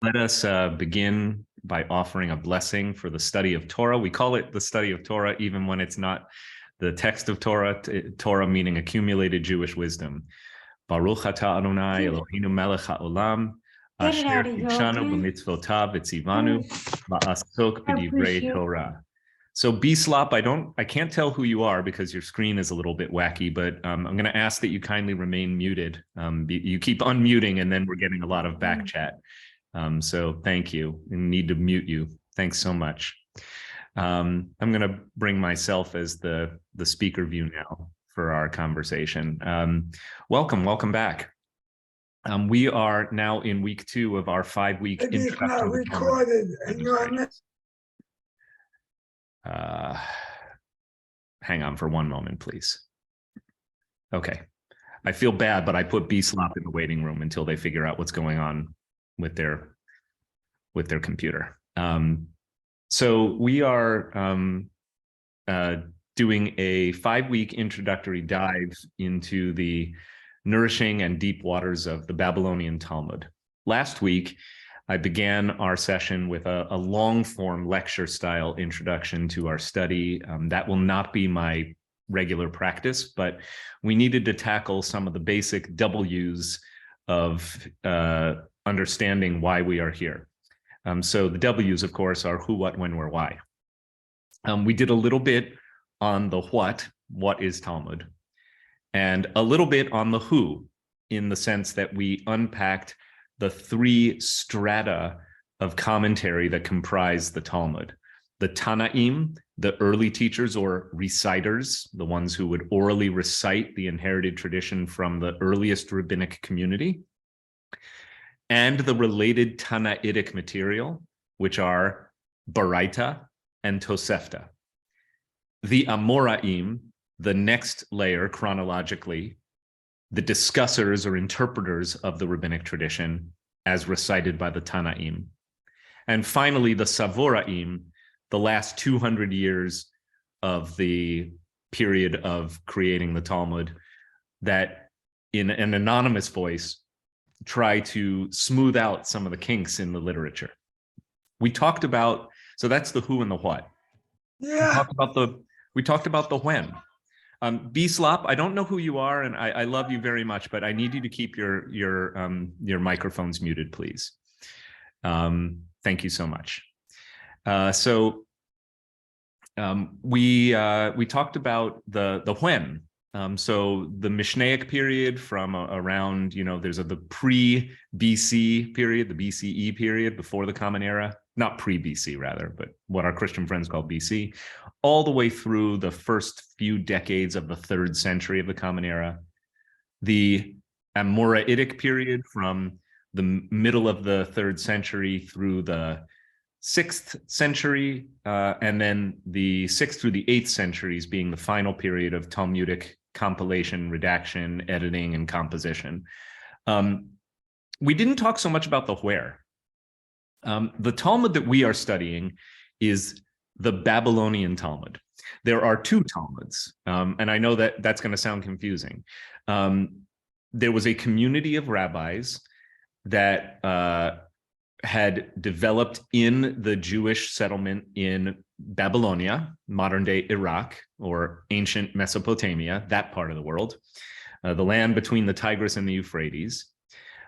Let us begin by offering a blessing for the study of Torah. We call it the study of Torah, even when it's not the text of Torah, Torah meaning accumulated Jewish wisdom. Baruch atah Adonai Eloheinu melech haolam, asher kidshanu b'mitzvotav v'tzivanu ma'asok b'divrei Torah. So B-Slop, I can't tell who you are because your screen is a little bit wacky, but I'm going to ask that you kindly remain muted. You keep unmuting and then we're getting a lot of back chat. So thank you. I need to mute you. Thanks so much. I'm going to bring myself as the speaker view now for our conversation. Welcome back. We are now in week 2 of our 5-week introduction. It's not recorded. Hang on for one moment, please. Okay. I feel bad, but I put B-Slop in the waiting room until they figure out what's going on with their computer. So we are doing a 5-week introductory dive into the nourishing and deep waters of the Babylonian Talmud. Last week, I began our session with a long-form lecture-style introduction to our study. That will not be my regular practice, but we needed to tackle some of the basic W's of understanding why we are here. So the W's, of course, are who, what, when, where, why. We did a little bit on the what is Talmud, and a little bit on the who, in the sense that we unpacked the 3 strata of commentary that comprise the Talmud. The Tanaim, the early teachers or reciters, the ones who would orally recite the inherited tradition from the earliest rabbinic community, and the related Tanaitic material, which are Baraita and Tosefta. The Amoraim, the next layer chronologically, the discussers or interpreters of the rabbinic tradition as recited by the Tanaim. And finally, the Savoraim, the last 200 years of the period of creating the Talmud, that in an anonymous voice try to smooth out some of the kinks in the literature. We talked about, so that's the who and the what. Yeah. We talked about the when. B-Slop, I don't know who you are, and I love you very much, but I need you to keep your microphones muted, please. Thank you so much. We talked about the when. So the Mishnaic period from around, there's the pre-BC period, the BCE period before the Common Era, not pre-BC rather, but what our Christian friends call BC, all the way through the first few decades of the 3rd century of the Common Era. The Amoraitic period from the middle of the 3rd century through the 6th century, and then the 6th through the 8th centuries being the final period of Talmudic compilation, redaction, editing, and composition. We didn't talk so much about the where. The Talmud that we are studying is the Babylonian Talmud. There are 2 Talmuds, and I know that that's going to sound confusing. There was a community of rabbis that had developed in the Jewish settlement in Babylonia, modern-day Iraq, or ancient Mesopotamia, that part of the world, the land between the Tigris and the Euphrates.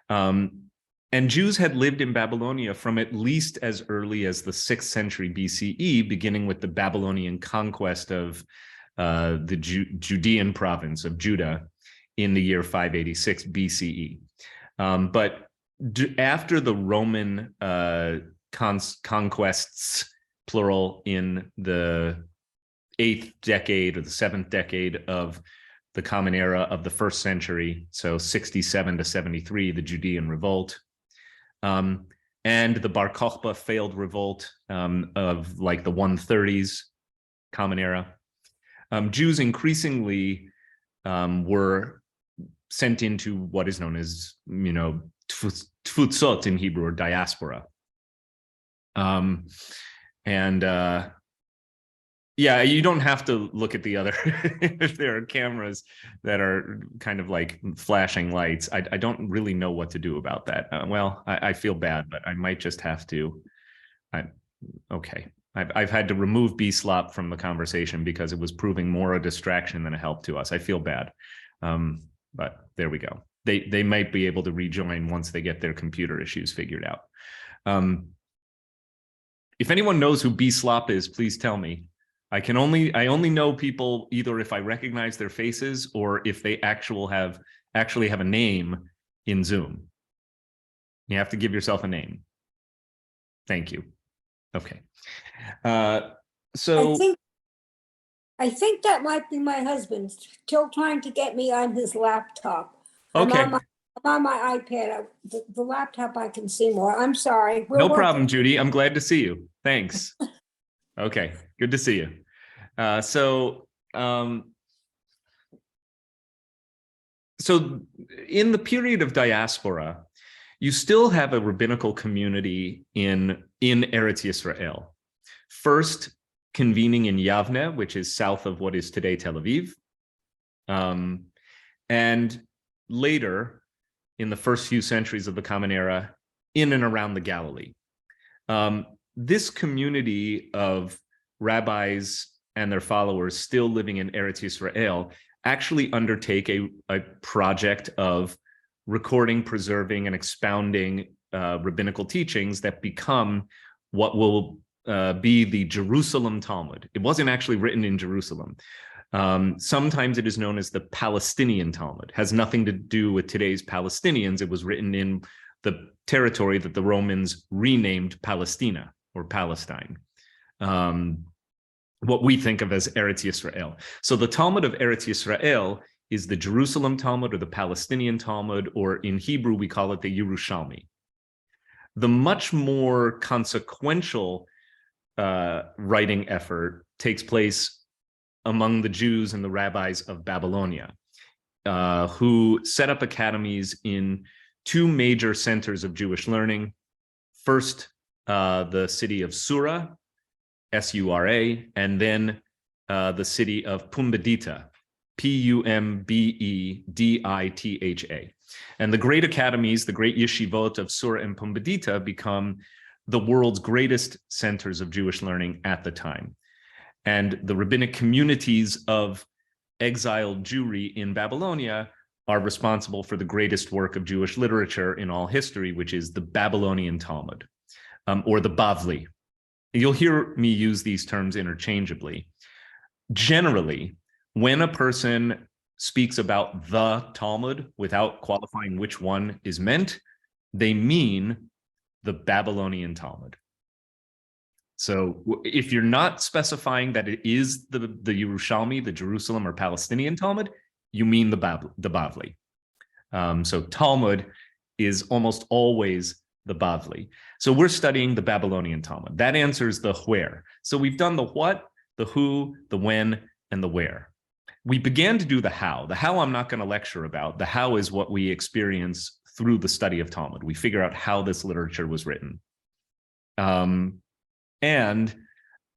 And Jews had lived in Babylonia from at least as early as the 6th century BCE, beginning with the Babylonian conquest of the Judean province of Judah in the year 586 BCE. But after the Roman conquests, plural, in the 8th decade or the 7th decade of the Common Era of the 1st century, so 67 to 73, the Judean revolt, and the Bar Kokhba failed revolt of like the 130s Common Era, Jews increasingly were sent into what is known as, tfutzot in Hebrew, or diaspora. Yeah, you don't have to look at the other. If there are cameras that are kind of like flashing lights, I don't really know what to do about that. Well, I feel bad, but I might just have to. Okay. I've had to remove B-Slop from the conversation because it was proving more a distraction than a help to us. I feel bad. But there we go. They might be able to rejoin once they get their computer issues figured out. If anyone knows who B-Slop is, please tell me. I only know people either if I recognize their faces or if they actually have a name in Zoom. You have to give yourself a name. Thank you. Okay. So I think that might be my husband still trying to get me on his laptop. okay. I'm on my iPad. The laptop I can see more. I'm sorry. No problem, Judy. I'm glad to see you. Thanks. Okay, good to see you. So in the period of diaspora, you still have a rabbinical community in Eretz Yisrael. First, convening in Yavne, which is south of what is today Tel Aviv, and later, in the first few centuries of the Common Era, in and around the Galilee. This community of rabbis and their followers still living in Eretz Yisrael actually undertake a project of recording, preserving, and expounding rabbinical teachings that become what will be the Jerusalem Talmud. It wasn't actually written in Jerusalem. Sometimes it is known as the Palestinian Talmud. Has nothing to do with today's Palestinians. It was written in the territory that the Romans renamed Palestina or Palestine. What we think of as Eretz Yisrael. So the Talmud of Eretz Yisrael is the Jerusalem Talmud or the Palestinian Talmud, or in Hebrew, we call it the Yerushalmi. The much more consequential writing effort takes place among the Jews and the rabbis of Babylonia, who set up academies in two major centers of Jewish learning. First, the city of Sura, S-U-R-A, and then the city of Pumbedita, P-U-M-B-E-D-I-T-H-A. And the great academies, the great yeshivot of Sura and Pumbedita become the world's greatest centers of Jewish learning at the time. And the rabbinic communities of exiled Jewry in Babylonia are responsible for the greatest work of Jewish literature in all history, which is the Babylonian Talmud, or the Bavli. You'll hear me use these terms interchangeably. Generally, when a person speaks about the Talmud without qualifying which one is meant, they mean the Babylonian Talmud. So if you're not specifying that it is the Yerushalmi, the Jerusalem or Palestinian Talmud, you mean the Bavli. So Talmud is almost always the Bavli. So we're studying the Babylonian Talmud. That answers the where. So we've done the what, the who, the when, and the where. We began to do the how. The how I'm not going to lecture about. The how is what we experience through the study of Talmud. We figure out how this literature was written. And in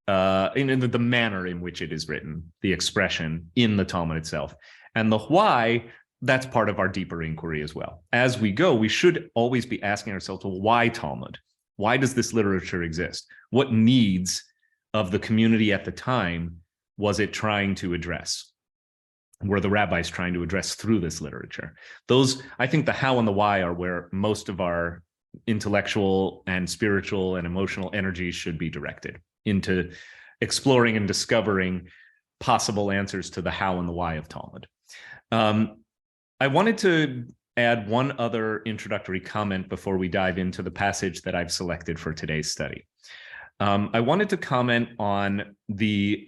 the manner in which it is written, the expression in the Talmud itself. And the why, that's part of our deeper inquiry as well. As we go, we should always be asking ourselves, well, why Talmud? Why does this literature exist? What needs of the community at the time was it trying to address? Were the rabbis trying to address through this literature? Those, I think the how and the why are where most of our intellectual and spiritual and emotional energies should be directed into exploring and discovering possible answers to the how and the why of Talmud. I wanted to add one other introductory comment before we dive into the passage that I've selected for today's study. I wanted to comment on the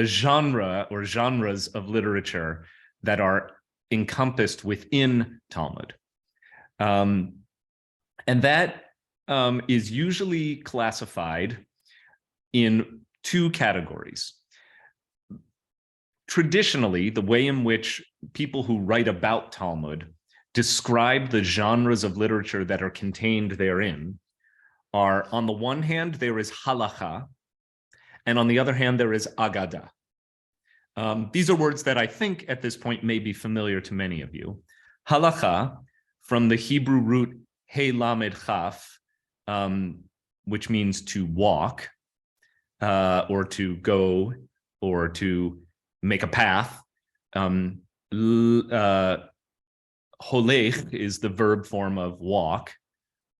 genre or genres of literature that are encompassed within Talmud. And that is usually classified in two categories. Traditionally, the way in which people who write about Talmud describe the genres of literature that are contained therein are, on the one hand, there is halakha, And on the other hand, there is aggadah. These are words that I think at this point may be familiar to many of you. Halakha, from the Hebrew root he lamed chaf, which means to walk, or to go, or to make a path. Holech is the verb form of walk.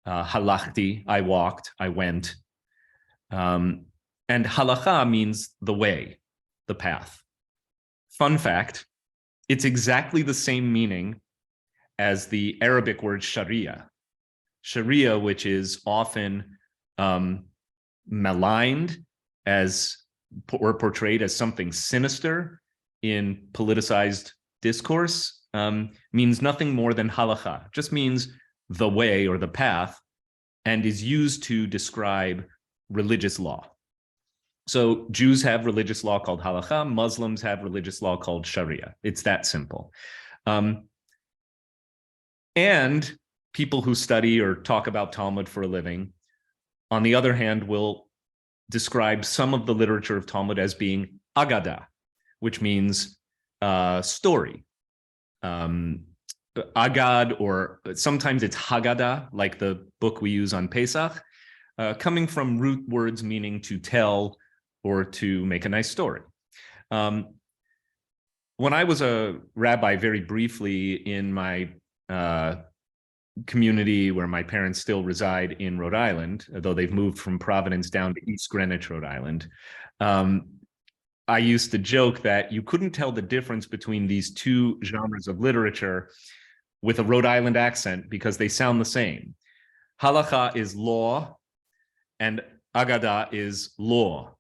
Halachti, I walked, I went. And halakha means the way, the path. Fun fact, it's exactly the same meaning as the Arabic word sharia. Sharia, which is often maligned as or portrayed as something sinister in politicized discourse, means nothing more than halakha, just means the way or the path, and is used to describe religious law. So Jews have religious law called halakha, Muslims have religious law called sharia. It's that simple. And people who study or talk about Talmud for a living, on the other hand, will describe some of the literature of Talmud as being aggadah, which means story. Agad, or sometimes it's Haggadah, like the book we use on Pesach, coming from root words meaning to tell or to make a nice story. When I was a rabbi, very briefly in my community where my parents still reside in Rhode Island, though they've moved from Providence down to East Greenwich, Rhode Island, I used to joke that you couldn't tell the difference between these two genres of literature with a Rhode Island accent because they sound the same. Halakha is law and aggadah is law.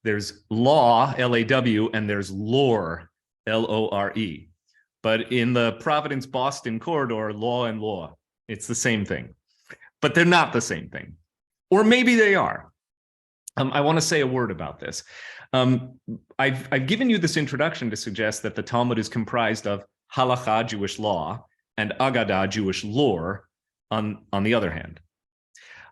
There's law, L-A-W, and there's lore, L-O-R-E. But in the Providence-Boston corridor, law and law, it's the same thing. But they're not the same thing. Or maybe they are. I want to say a word about this. I've given you this introduction to suggest that the Talmud is comprised of halakha, Jewish law, and aggadah, Jewish lore, on the other hand.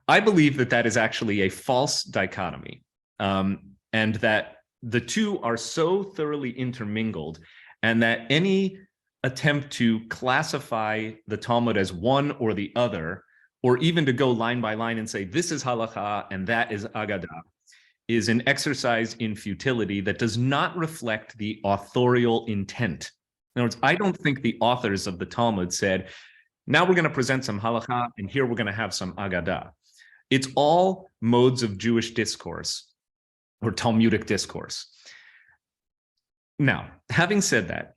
I believe that that is actually a false dichotomy, and that the two are so thoroughly intermingled, and that any attempt to classify the Talmud as one or the other, or even to go line by line and say this is halakha and that is aggadah, is an exercise in futility that does not reflect the authorial intent. In other words, I don't think the authors of the Talmud said, now we're going to present some halakha and here we're going to have some aggadah. It's all modes of Jewish discourse or Talmudic discourse. Now, having said that,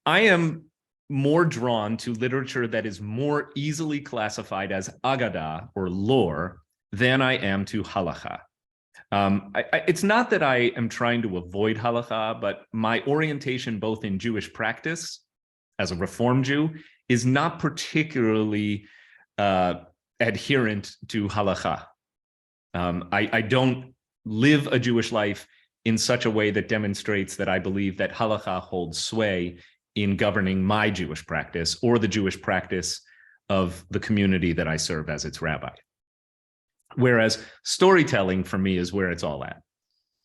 I am more drawn to literature that is more easily classified as aggadah or lore than I am to halakha. It's not that I am trying to avoid halakha, but my orientation both in Jewish practice as a Reform Jew is not particularly adherent to halakha. I don't live a Jewish life in such a way that demonstrates that I believe that halakha holds sway in governing my Jewish practice or the Jewish practice of the community that I serve as its rabbi. Whereas storytelling for me is where it's all at.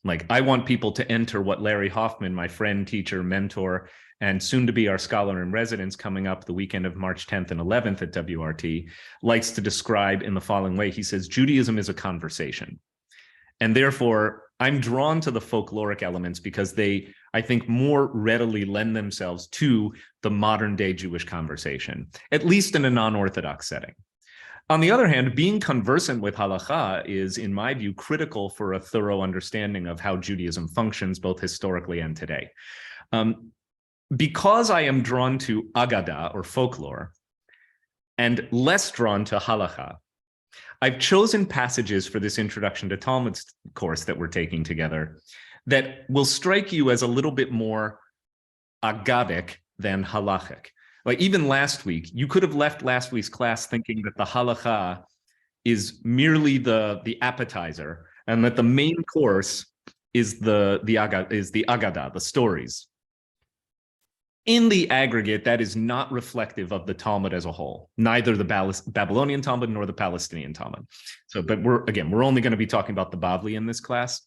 Like, I want people to enter what Larry Hoffman, my friend, teacher, mentor, and soon to be our scholar in residence coming up the weekend of March 10th and 11th at WRT, likes to describe in the following way. He says, Judaism is a conversation. And therefore, I'm drawn to the folkloric elements because they, I think, more readily lend themselves to the modern day Jewish conversation, at least in a non-Orthodox setting. On the other hand, being conversant with halakha is, in my view, critical for a thorough understanding of how Judaism functions, both historically and today. Because I am drawn to aggadah or folklore and less drawn to halakha, I've chosen passages for this Introduction to Talmud course that we're taking together that will strike you as a little bit more aggadic than halakhic. Like, even last week, you could have left last week's class thinking that the halakha is merely the appetizer, and that the main course is the aggadah, the stories. in the aggregate, that is not reflective of the Talmud as a whole, neither the Babylonian Talmud nor the Palestinian Talmud. So, but we're only going to be talking about the Bavli in this class.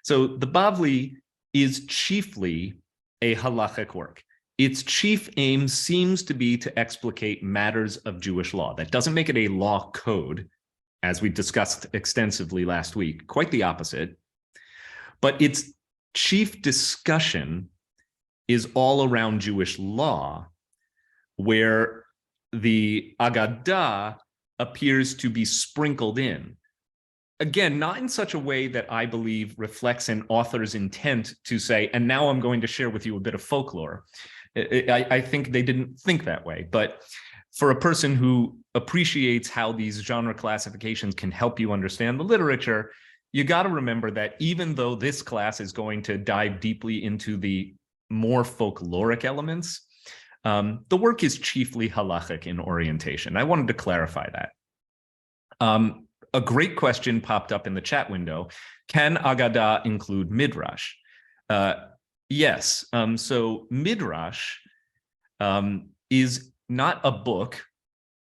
So the Bavli is chiefly a halakhic work. Its chief aim seems to be to explicate matters of Jewish law. That doesn't make it a law code, as we discussed extensively last week, quite the opposite. But its chief discussion is all around Jewish law, where the aggadah appears to be sprinkled in. Again, not in such a way that I believe reflects an author's intent to say, and now I'm going to share with you a bit of folklore. I think they didn't think that way. But for a person who appreciates how these genre classifications can help you understand the literature, you got to remember that even though this class is going to dive deeply into the more folkloric elements, the work is chiefly halakhic in orientation. I wanted to clarify that. A great question popped up in the chat window. Can aggadah include midrash? Yes. So midrash is not a book.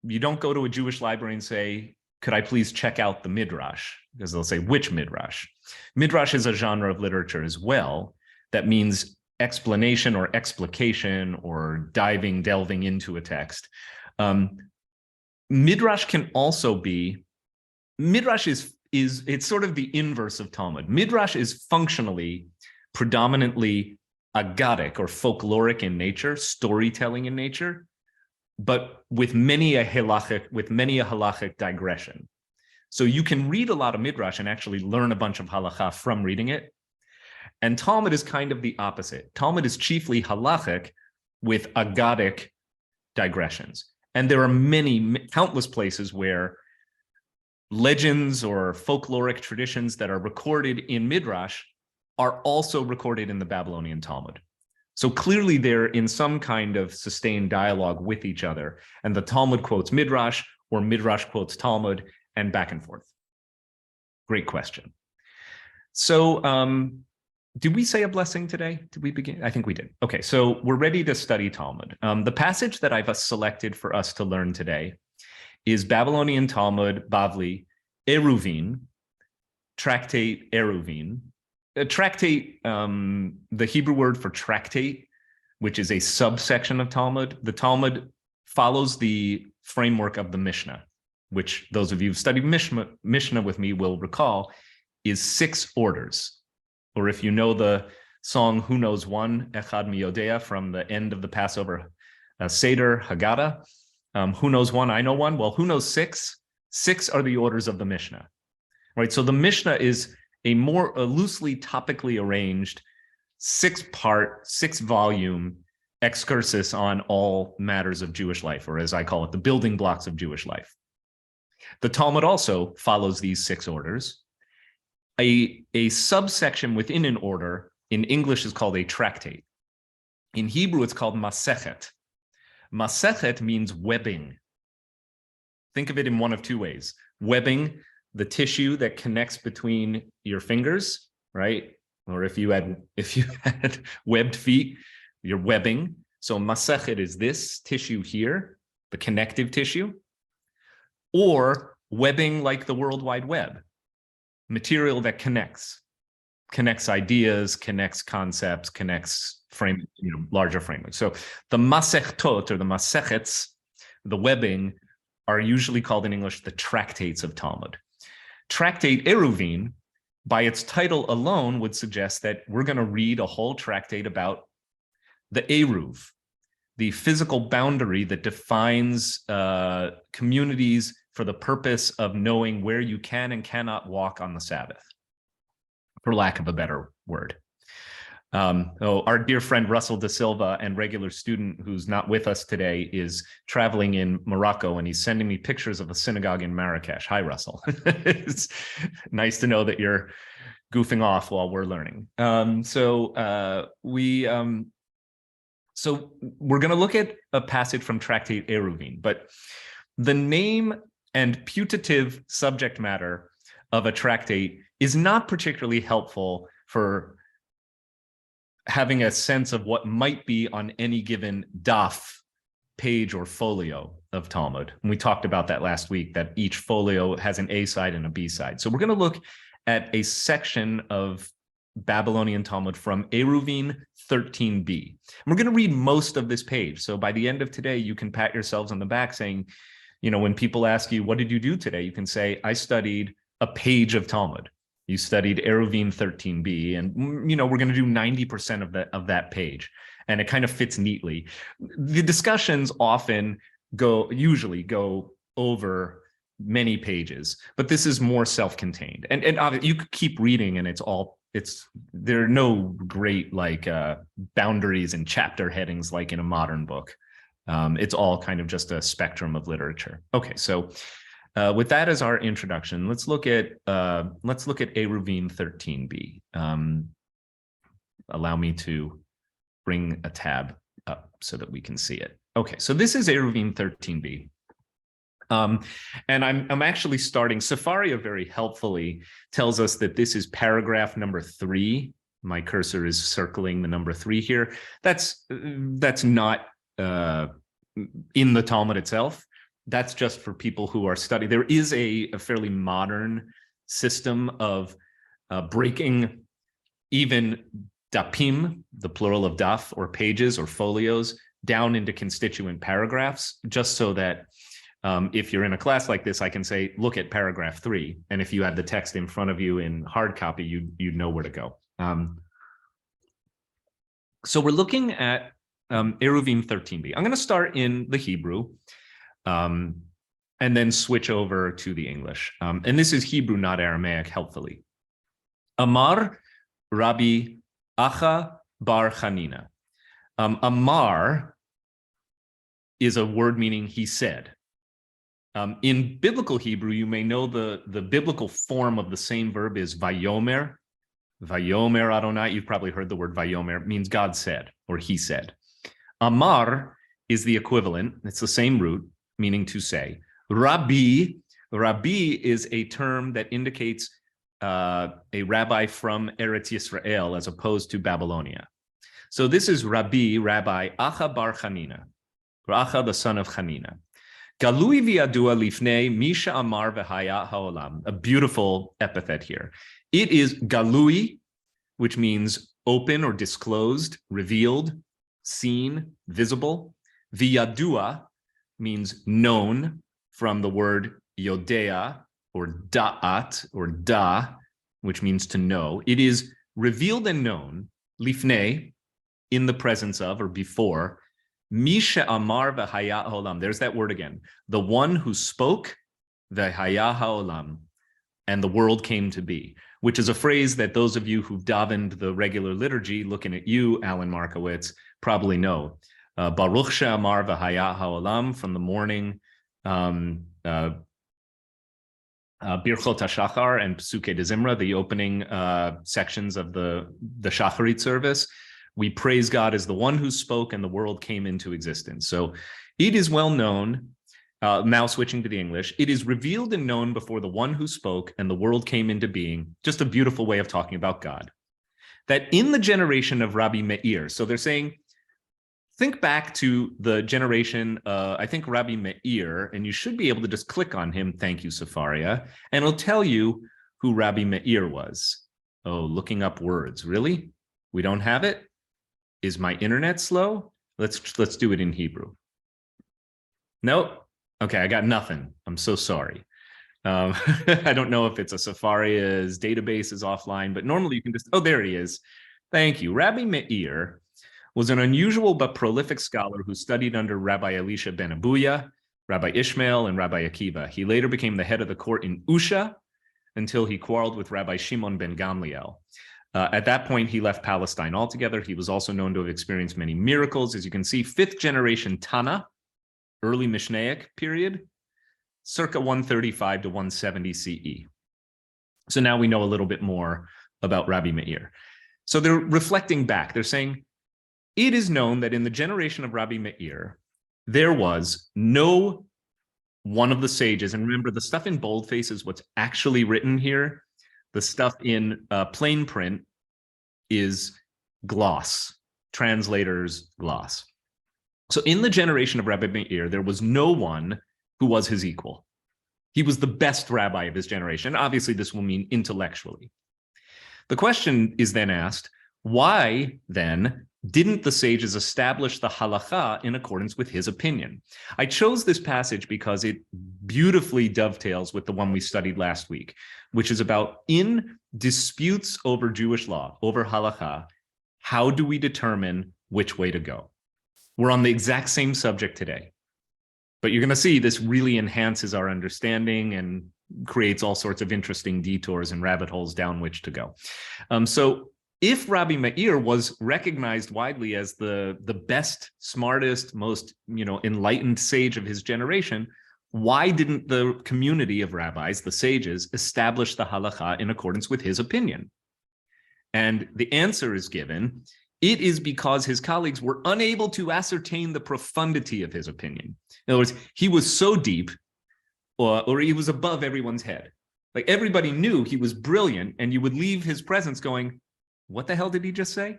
You don't go to a Jewish library and say, could I please check out the midrash? Because they'll say, which midrash? Midrash is a genre of literature as well. That means explanation or explication or delving into a text. Midrash can also be, midrash it's sort of the inverse of Talmud. Midrash is functionally predominantly aggadic or folkloric in nature, storytelling in nature, but with many a halakhic digression. So you can read a lot of midrash and actually learn a bunch of halakha from reading it. And Talmud is kind of the opposite. Talmud is chiefly halakhic with aggadic digressions. And there are countless places where legends or folkloric traditions that are recorded in midrash are also recorded in the Babylonian Talmud. So clearly they're in some kind of sustained dialogue with each other. And the Talmud quotes midrash or midrash quotes Talmud and back and forth. Great question. So, did we say a blessing today? Did we begin? I think we did. Okay, so we're ready to study Talmud. The passage that I've selected for us to learn today is Babylonian Talmud, Bavli, Eiruvin, tractate Eiruvin. Tractate, the Hebrew word for tractate, which is a subsection of Talmud. The Talmud follows the framework of the Mishnah, which those of you who've studied Mishnah with me will recall is 6 orders. Or if you know the song Who Knows One, Echad Miyodea, from the end of the Passover Seder, Haggadah, who knows one, I know one. Well, who knows 6? 6 are the orders of the Mishnah, right? So the Mishnah is a more loosely topically arranged 6-part, 6-volume excursus on all matters of Jewish life, or as I call it, the building blocks of Jewish life. The Talmud also follows these 6 orders. A subsection within an order in English is called a tractate. In Hebrew, it's called masechet. Masechet means webbing. Think of it in one of 2 ways. Webbing, the tissue that connects between your fingers, right? Or if you had webbed feet, you're webbing. So masechet is this tissue here, the connective tissue, or webbing like the World Wide Web. Material that connects ideas, connects concepts, connects larger frameworks. So the masechtot or the masechets, the webbing, are usually called in English the tractates of Talmud. Tractate Eiruvin, by its title alone, would suggest that we're going to read a whole tractate about the Eruv, the physical boundary that defines communities for the purpose of knowing where you can and cannot walk on the Sabbath, for lack of a better word. Our dear friend Russell Da Silva, and regular student who's not with us today, is traveling in Morocco, and he's sending me pictures of a synagogue in Marrakesh. Hi, Russell. It's nice to know that you're goofing off while we're learning. So we're going to look at a passage from Tractate Eiruvin, but the name and putative subject matter of a tractate is not particularly helpful for having a sense of what might be on any given daf, page or folio of Talmud. And we talked about that last week, that each folio has an A side and a B side. So we're going to look at a section of Babylonian Talmud from Eiruvin 13b. And we're going to read most of this page. So by the end of today, you can pat yourselves on the back saying, you know, when people ask you, what did you do today? You can say, I studied a page of Talmud. You studied Eiruvin 13b, and you know we're going to do 90% of that page, and it kind of fits neatly. The discussions usually go over many pages, but this is more self-contained. And you could keep reading, and there are no great boundaries and chapter headings like in a modern book. It's all kind of just a spectrum of literature. Okay, so. With that as our introduction, let's look at Eiruvin 13b. Allow me to bring a tab up so that we can see it. Okay, so this is Eiruvin 13b. And I'm actually starting, Sefaria very helpfully tells us that this is paragraph number 3. My cursor is circling the number 3 here. That's not in the Talmud itself. That's just for people who are studying. There is a fairly modern system of breaking even dapim, the plural of daf, or pages or folios, down into constituent paragraphs, just so that if you're in a class like this, I can say, look at paragraph 3. And if you had the text in front of you in hard copy, you'd know where to go. So we're looking at Eiruvin 13b. I'm going to start in the Hebrew. And then switch over to the English. And this is Hebrew, not Aramaic, helpfully. Amar Rabbi Acha bar Chanina. Amar is a word meaning he said. In biblical Hebrew, you may know the biblical form of the same verb is vayomer. Vayomer Adonai, you've probably heard the word vayomer. It means God said, or he said. Amar is the equivalent. It's the same root, meaning to say. Rabbi is a term that indicates a rabbi from Eretz Yisrael as opposed to Babylonia. So this is Rabbi Acha bar Chanina, Acha the son of Chanina. Galui v'yadua lifnei misha amar v'haya ha'olam. A beautiful epithet here. It is galui, which means open or disclosed, revealed, seen, visible. V'yadua means known, from the word yodea or da'at or da, which means to know. It is revealed and known, lifnei, in the presence of or before, misha amar v'haya ha'olam. There's that word again. The one who spoke, v'haya ha'olam, and the world came to be, which is a phrase that those of you who've davened the regular liturgy, looking at you, Alan Markowitz, probably know. Baruch she'amar v'haya ha'olam, from the morning, Birchot HaShachar and Pesukei de Zimra, the opening sections of the Shacharit service. We praise God as the one who spoke and the world came into existence. So it is well known, now switching to the English, it is revealed and known before the one who spoke and the world came into being, just a beautiful way of talking about God, that in the generation of Rabbi Meir, so they're saying, think back to the generation, I think Rabbi Meir, and you should be able to just click on him. Thank you, Sefaria. And it'll tell you who Rabbi Meir was. Oh, looking up words. Really? We don't have it? Is my internet slow? Let's do it in Hebrew. Nope. Okay, I got nothing. I'm so sorry. I don't know if it's a Sefaria's database is offline, but normally you can just, oh, there he is. Thank you. Rabbi Meir was an unusual but prolific scholar who studied under Rabbi Elisha ben Abuya, Rabbi Ishmael, and Rabbi Akiva. He later became the head of the court in Usha until he quarreled with Rabbi Shimon ben Gamliel. At that point, he left Palestine altogether. He was also known to have experienced many miracles. As you can see, 5th generation Tana, early Mishnaic period, circa 135 to 170 CE. So now we know a little bit more about Rabbi Meir. So they're reflecting back. They're saying, it is known that in the generation of Rabbi Meir, there was no one of the sages, and remember the stuff in boldface is what's actually written here. The stuff in plain print is gloss, translator's gloss. So in the generation of Rabbi Meir, there was no one who was his equal. He was the best rabbi of his generation. Obviously, this will mean intellectually. The question is then asked, why then didn't the sages establish the halakha in accordance with his opinion? I chose this passage because it beautifully dovetails with the one we studied last week, which is about in disputes over Jewish law, over halakha, how do we determine which way to go? We're on the exact same subject today. But you're going to see this really enhances our understanding and creates all sorts of interesting detours and rabbit holes down which to go. So if Rabbi Meir was recognized widely as the best, smartest, most enlightened sage of his generation, why didn't the community of rabbis, the sages, establish the halakha in accordance with his opinion? And the answer is given. It is because his colleagues were unable to ascertain the profundity of his opinion. In other words, he was so deep, or he was above everyone's head. Like everybody knew he was brilliant, and you would leave his presence going, what the hell did he just say?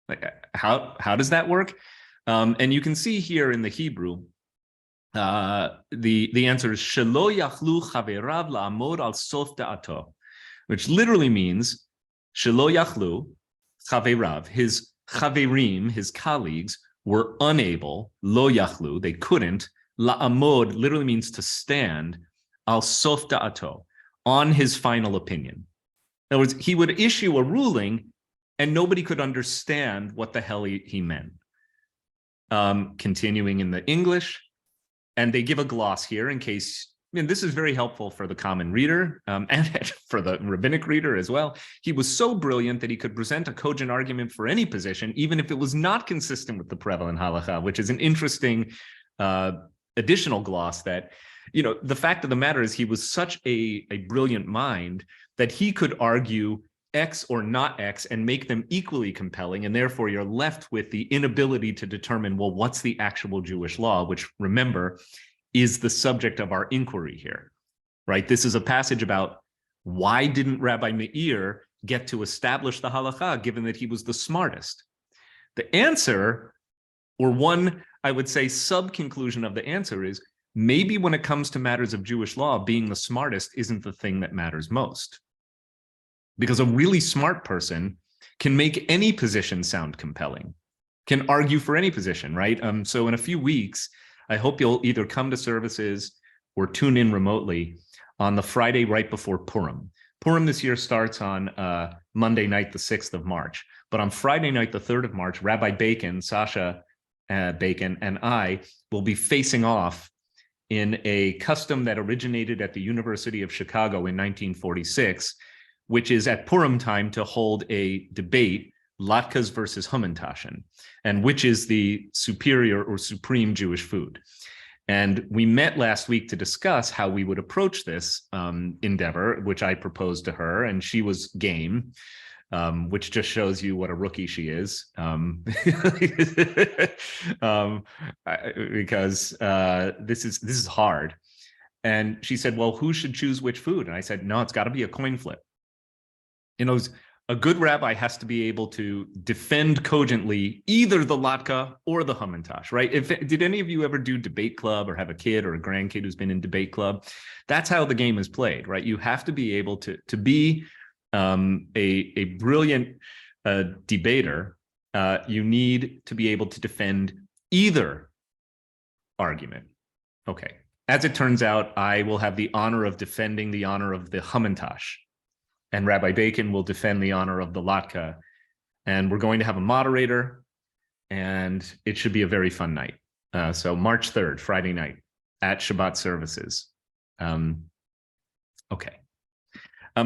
Like, how does that work? And you can see here in the Hebrew, the answer is shelo yachlu chaverav la'amod al sof da'ato, which literally means shelo yachlu chaverav, his chaverim, his colleagues, were unable, lo yachlu, they couldn't, la'amod literally means to stand, al sof da'ato, on his final opinion. In other words, he would issue a ruling and nobody could understand what the hell he meant. Continuing in the English, and they give a gloss here in case, this is very helpful for the common reader and for the rabbinic reader as well. He was so brilliant that he could present a cogent argument for any position, even if it was not consistent with the prevalent halakha, which is an interesting additional gloss that, the fact of the matter is he was such a brilliant mind that he could argue X or not X and make them equally compelling. And therefore you're left with the inability to determine, well, what's the actual Jewish law, which remember is the subject of our inquiry here, right? This is a passage about why didn't Rabbi Meir get to establish the halakha given that he was the smartest? The answer, or one, I would say, sub-conclusion of the answer is maybe when it comes to matters of Jewish law, being the smartest isn't the thing that matters most. Because a really smart person can make any position sound compelling, can argue for any position, right? So in a few weeks, I hope you'll either come to services or tune in remotely on the Friday right before Purim. Purim this year starts on Monday night, the 6th of March. But on Friday night, the 3rd of March, Rabbi Bacon, Sasha Bacon, and I will be facing off in a custom that originated at the University of Chicago in 1946, which is at Purim time to hold a debate, latkes versus hamantaschen, and which is the superior or supreme Jewish food. And we met last week to discuss how we would approach this endeavor, which I proposed to her, and she was game, which just shows you what a rookie she is, because this is hard. And she said, well, who should choose which food? And I said, no, it's got to be a coin flip. A good rabbi has to be able to defend cogently either the latke or the hamantash, right? Did any of you ever do debate club or have a kid or a grandkid who's been in debate club? That's how the game is played, right? You have to be able to be a brilliant debater. You need to be able to defend either argument. Okay. As it turns out, I will have the honor of defending the honor of the hamantash, and Rabbi Bacon will defend the honor of the latke. And we're going to have a moderator, and it should be a very fun night. So March 3rd, Friday night at Shabbat services. Okay.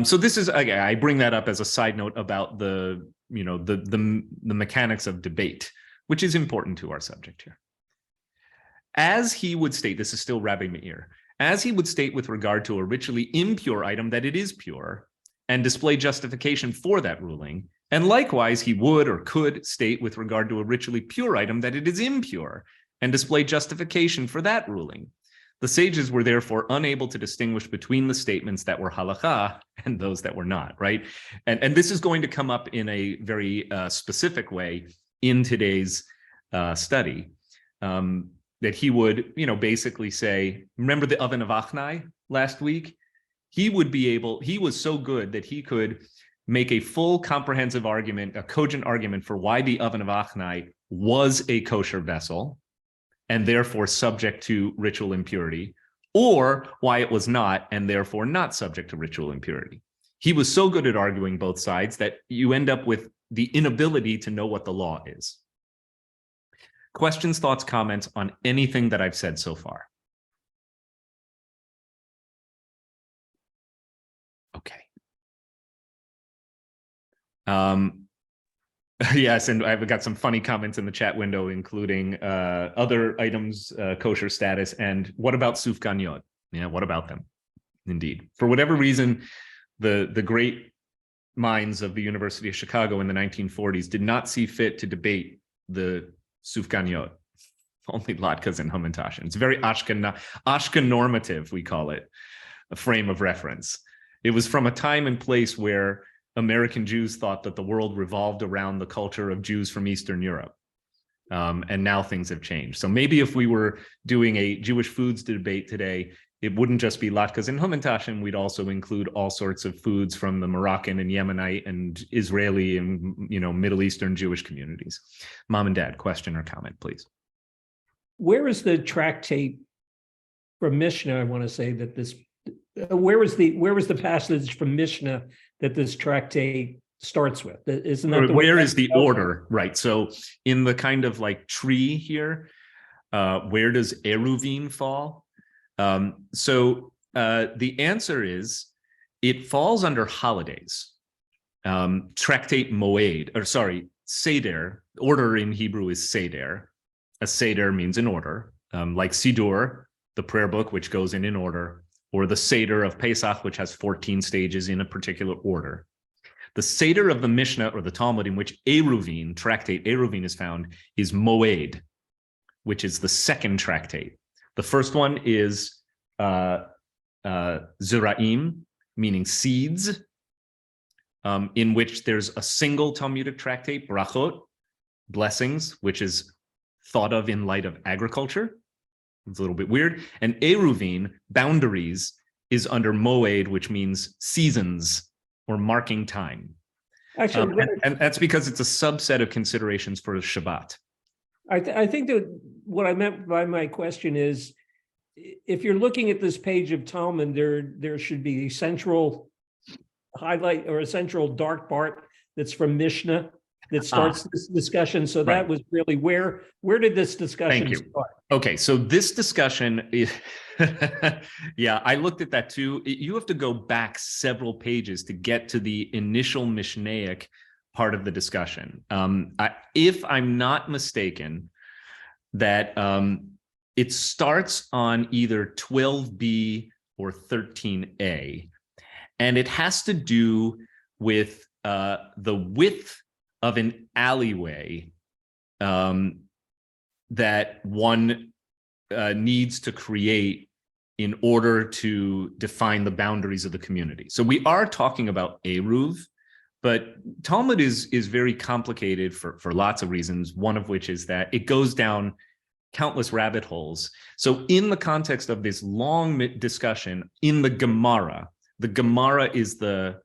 So this is, I bring that up as a side note about the mechanics of debate, which is important to our subject here. As he would state, this is still Rabbi Meir, as he would state with regard to a ritually impure item that it is pure, and display justification for that ruling. And likewise, he would or could state with regard to a ritually pure item that it is impure and display justification for that ruling. The sages were therefore unable to distinguish between the statements that were halakha and those that were not, right? And this is going to come up in a very specific way in today's study, that he would, basically say, remember the oven of Achnai last week? He was so good that he could make a full comprehensive argument, a cogent argument for why the oven of Achnai was a kosher vessel and therefore subject to ritual impurity, or why it was not and therefore not subject to ritual impurity. He was so good at arguing both sides that you end up with the inability to know what the law is. Questions, thoughts, comments on anything that I've said so far? Okay. Yes, and I've got some funny comments in the chat window, including other items, kosher status, and what about sufganiyot? Yeah, what about them? Indeed. For whatever reason, the great minds of the University of Chicago in the 1940s did not see fit to debate the sufganiyot, only latkes and hamantashen. It's very Ashken normative, we call it, a frame of reference. It was from a time and place where American Jews thought that the world revolved around the culture of Jews from Eastern Europe. And now things have changed. So maybe if we were doing a Jewish foods debate today, it wouldn't just be latkes and hamantashen. We'd also include all sorts of foods from the Moroccan and Yemenite and Israeli and Middle Eastern Jewish communities. Mom and Dad, question or comment, please. Where is the tractate from Mishnah? I want to say that this. Where was the passage from Mishnah that this tractate starts with? Isn't that where is the order? Right. So in the kind of like tree here, where does Eiruvin fall? So the answer is it falls under holidays. Tractate Moed, or sorry, Seder. Order in Hebrew is Seder. A Seder means an order, like Sidur, the prayer book, which goes in order, or the Seder of Pesach, which has 14 stages in a particular order. The Seder of the Mishnah or the Talmud, in which Eiruvin, tractate Eiruvin, is found, is Moed, which is the second tractate. The first one is Zeraim, meaning seeds, in which there's a single Talmudic tractate, Brachot, blessings, which is thought of in light of agriculture. It's a little bit weird. And Eiruvin, boundaries, is under Moed, which means seasons or marking time. Actually, and that's because it's a subset of considerations for Shabbat. I think that what I meant by my question is, if you're looking at this page of Talmud, there should be a central highlight or a central dark part that's from Mishnah that starts this discussion. So that was really where did this discussion start? Okay, so this discussion is, yeah, I looked at that too. You have to go back several pages to get to the initial Mishnaic part of the discussion. If I'm not mistaken, that it starts on either 12b or 13a, and it has to do with the width of an alleyway that one needs to create in order to define the boundaries of the community. So we are talking about Eruv, but Talmud is very complicated for lots of reasons, one of which is that it goes down countless rabbit holes. So in the context of this long discussion in the Gemara is the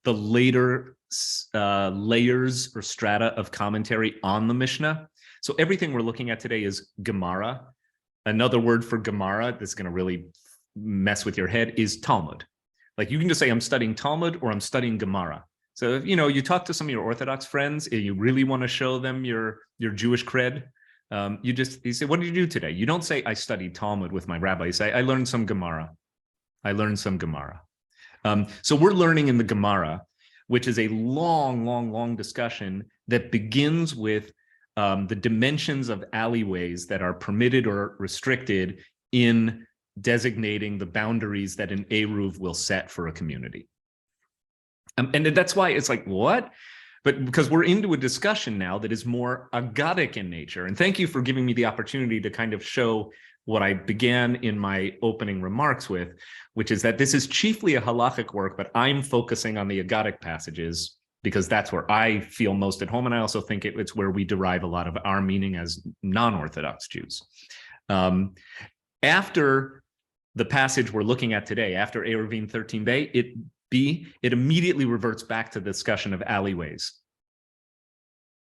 later layers or strata of commentary on the Mishnah. So everything we're looking at today is Gemara. Another word for Gemara that's going to really mess with your head is Talmud. Like you can just say, I'm studying Talmud or I'm studying Gemara. So if you talk to some of your Orthodox friends and you really want to show them your Jewish cred, you say, what did you do today? You don't say, I studied Talmud with my rabbi. You say, I learned some Gemara. So we're learning in the Gemara, which is a long discussion that begins with the dimensions of alleyways that are permitted or restricted in designating the boundaries that an Eruv will set for a community. And that's why it's like, what? But because we're into a discussion now that is more aggadic in nature. And thank you for giving me the opportunity to kind of show what I began in my opening remarks with, which is that this is chiefly a halakhic work, but I'm focusing on the aggadic passages because that's where I feel most at home. And I also think it's where we derive a lot of our meaning as non-Orthodox Jews. After the passage we're looking at today, after Eiruvin 13b, it immediately reverts back to the discussion of alleyways.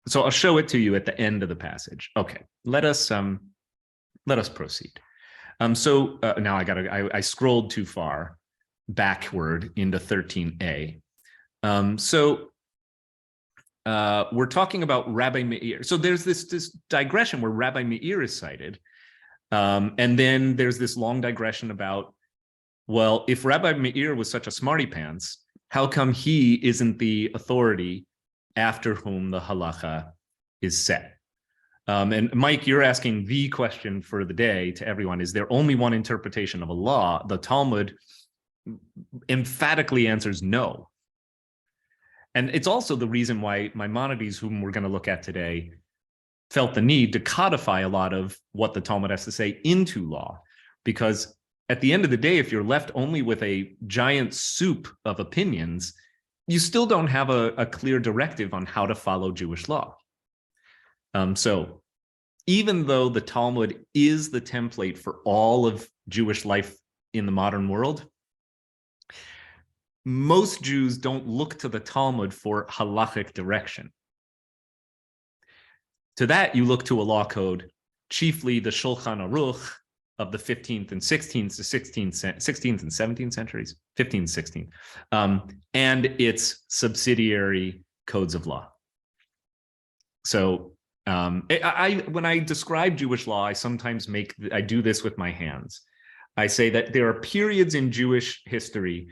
So I'll show it to you at the end of the passage. Okay, let us proceed. Now I scrolled too far backward into 13a. We're talking about Rabbi Meir. So there's this digression where Rabbi Meir is cited. And then there's this long digression about, well, if Rabbi Meir was such a smarty pants, how come he isn't the authority after whom the halakha is set? And Mike, you're asking the question for the day to everyone. Is there only one interpretation of a law? The Talmud emphatically answers no. And it's also the reason why Maimonides, whom we're going to look at today, felt the need to codify a lot of what the Talmud has to say into law. Because at the end of the day, if you're left only with a giant soup of opinions, you still don't have a clear directive on how to follow Jewish law. So even though the Talmud is the template for all of Jewish life in the modern world, most Jews don't look to the Talmud for halakhic direction. To that, you look to a law code, chiefly the Shulchan Aruch of the 15th and 16th and 17th centuries, 15th, 16th, and its subsidiary codes of law. So when I describe Jewish law, I sometimes I do this with my hands. I say that there are periods in Jewish history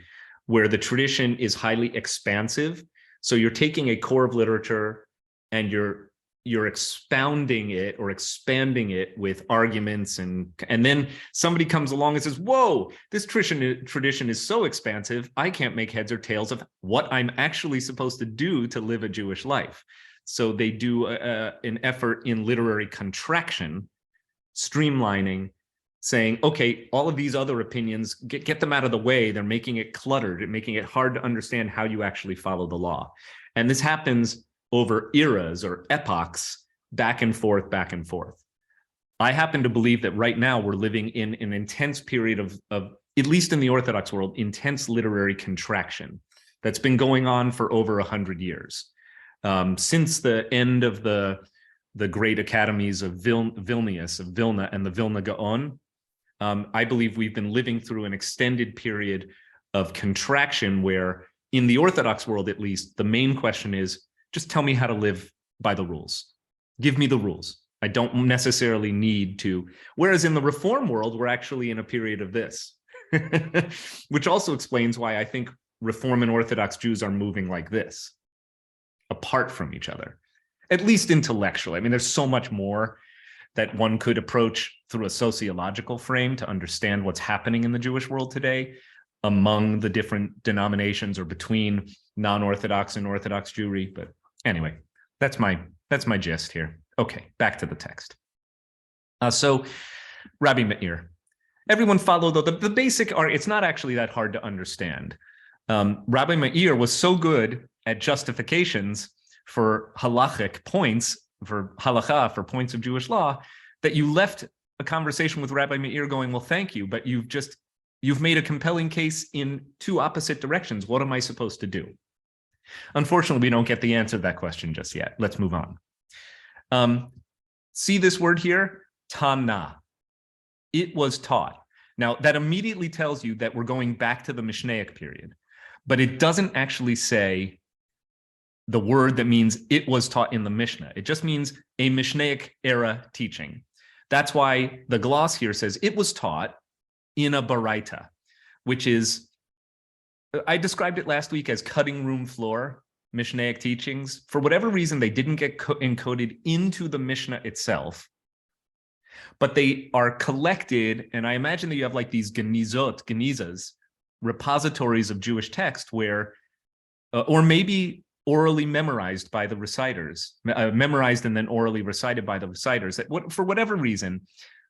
where the tradition is highly expansive. So you're taking a core of literature and you're expounding it or expanding it with arguments, and then somebody comes along and says, whoa, this tradition is so expansive, I can't make heads or tails of what I'm actually supposed to do to live a Jewish life. So they do an effort in literary contraction, streamlining, saying, okay, all of these other opinions, get them out of the way. They're making it cluttered and making it hard to understand how you actually follow the law. And this happens over eras or epochs, back and forth, back and forth. I happen to believe that right now we're living in an intense period of at least in the Orthodox world, intense literary contraction that's been going on for over 100 years. Since the end of the great academies of Vilnius, of Vilna, and the Vilna Gaon, I believe we've been living through an extended period of contraction where, in the Orthodox world at least, the main question is, just tell me how to live by the rules. Give me the rules. I don't necessarily need to. Whereas in the Reform world, we're actually in a period of this, which also explains why I think Reform and Orthodox Jews are moving like this, apart from each other, at least intellectually. I mean, there's so much more that one could approach through a sociological frame to understand what's happening in the Jewish world today among the different denominations or between non-Orthodox and Orthodox Jewry. But anyway, that's my gist here. Okay, back to the text. So Rabbi Meir, everyone follow the basic art. It's not actually that hard to understand. Rabbi Meir was so good at justifications for halakhic points, for halakha, for points of Jewish law, that you left a conversation with Rabbi Meir going, well, thank you, but you've made a compelling case in two opposite directions. What am I supposed to do? Unfortunately, we don't get the answer to that question just yet. Let's move on. See this word here, tana. It was taught. Now, that immediately tells you that we're going back to the Mishnaic period, but it doesn't actually say the word that means it was taught in the Mishnah. It just means a Mishnaic era teaching. That's why the gloss here says it was taught in a baraita, which is, I described it last week as cutting room floor Mishnaic teachings. For whatever reason, they didn't get encoded into the Mishnah itself, but they are collected. And I imagine that you have like these genizas, repositories of Jewish text where, or maybe orally memorized by the reciters, memorized and then orally recited by the reciters, that for whatever reason,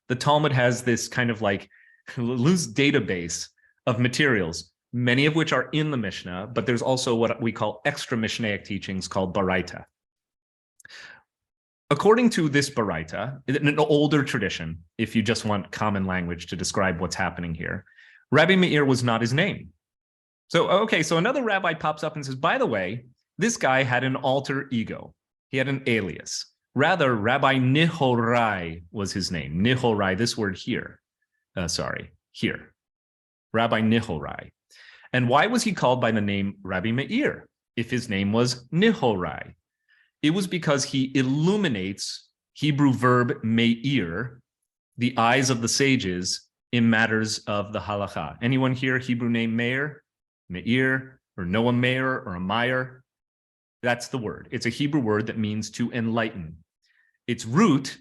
the Talmud has this kind of like loose database of materials, many of which are in the Mishnah, but there's also what we call extra Mishnaic teachings called Baraita. According to this Baraita, in an older tradition, if you just want common language to describe what's happening here, Rabbi Meir was not his name. So, okay, so another rabbi pops up and says, by the way, this guy had an alter ego. He had an alias. Rather, Rabbi Nihorai was his name. Nihorai, this word here. Here. Rabbi Nihorai. And why was he called by the name Rabbi Meir if his name was Nihorai? It was because he illuminates, Hebrew verb meir, the eyes of the sages in matters of the halakha. Anyone here Hebrew name Meir, Meir, or Noah Meir, or a Meir? That's the word. It's a Hebrew word that means to enlighten. Its root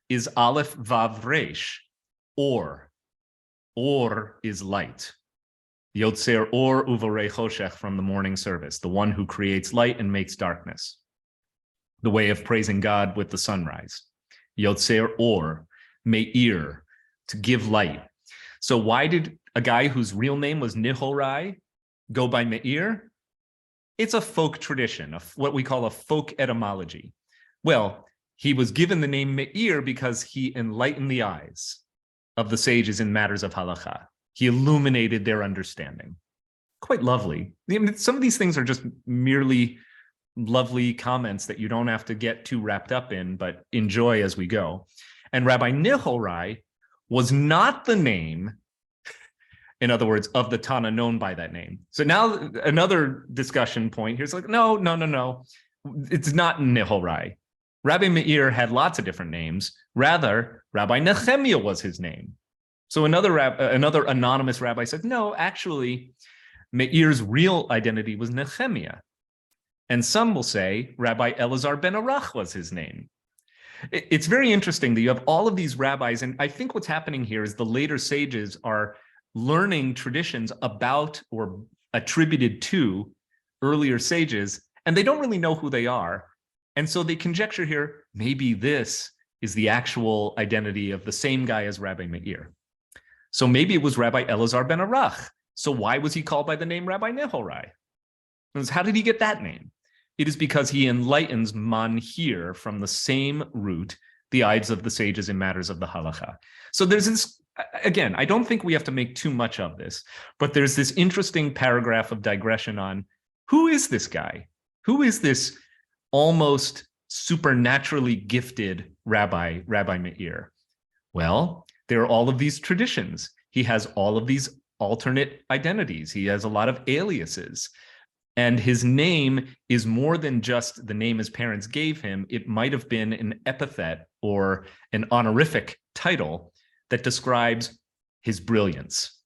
is aleph vav resh, or. Or is light. Yotzer or uvorei choshech from the morning service, the one who creates light and makes darkness. The way of praising God with the sunrise. Yotzer or, meir, to give light. So why did a guy whose real name was Nihorai go by Meir? It's a folk tradition, what we call a folk etymology. Well, he was given the name Meir because he enlightened the eyes of the sages in matters of halakha. He illuminated their understanding. Quite lovely. I mean, some of these things are just merely lovely comments that you don't have to get too wrapped up in, but enjoy as we go. And Rabbi Nihorai was not the name, in other words, of the Tana known by that name. So now another discussion point here is like, no. It's not Nihorai. Rabbi Meir had lots of different names. Rather, Rabbi Nehemiah was his name. So another anonymous rabbi said, no, actually, Meir's real identity was Nehemiah. And some will say Rabbi Elazar ben Arach was his name. It's very interesting that you have all of these rabbis, and I think what's happening here is the later sages are learning traditions about or attributed to earlier sages, and they don't really know who they are. And so they conjecture here, maybe this is the actual identity of the same guy as Rabbi Meir. So maybe it was Rabbi Elazar ben Arach. So why was he called by the name Rabbi Nihorai? How did he get that name? It is because he enlightens man here from the same root, the eyes of the sages in matters of the halakha. So there's this, again, I don't think we have to make too much of this, but there's this interesting paragraph of digression on who is this guy? Who is this almost supernaturally gifted Rabbi Meir? Well, there are all of these traditions. He has all of these alternate identities. He has a lot of aliases. And his name is more than just the name his parents gave him. It might have been an epithet or an honorific title that describes his brilliance.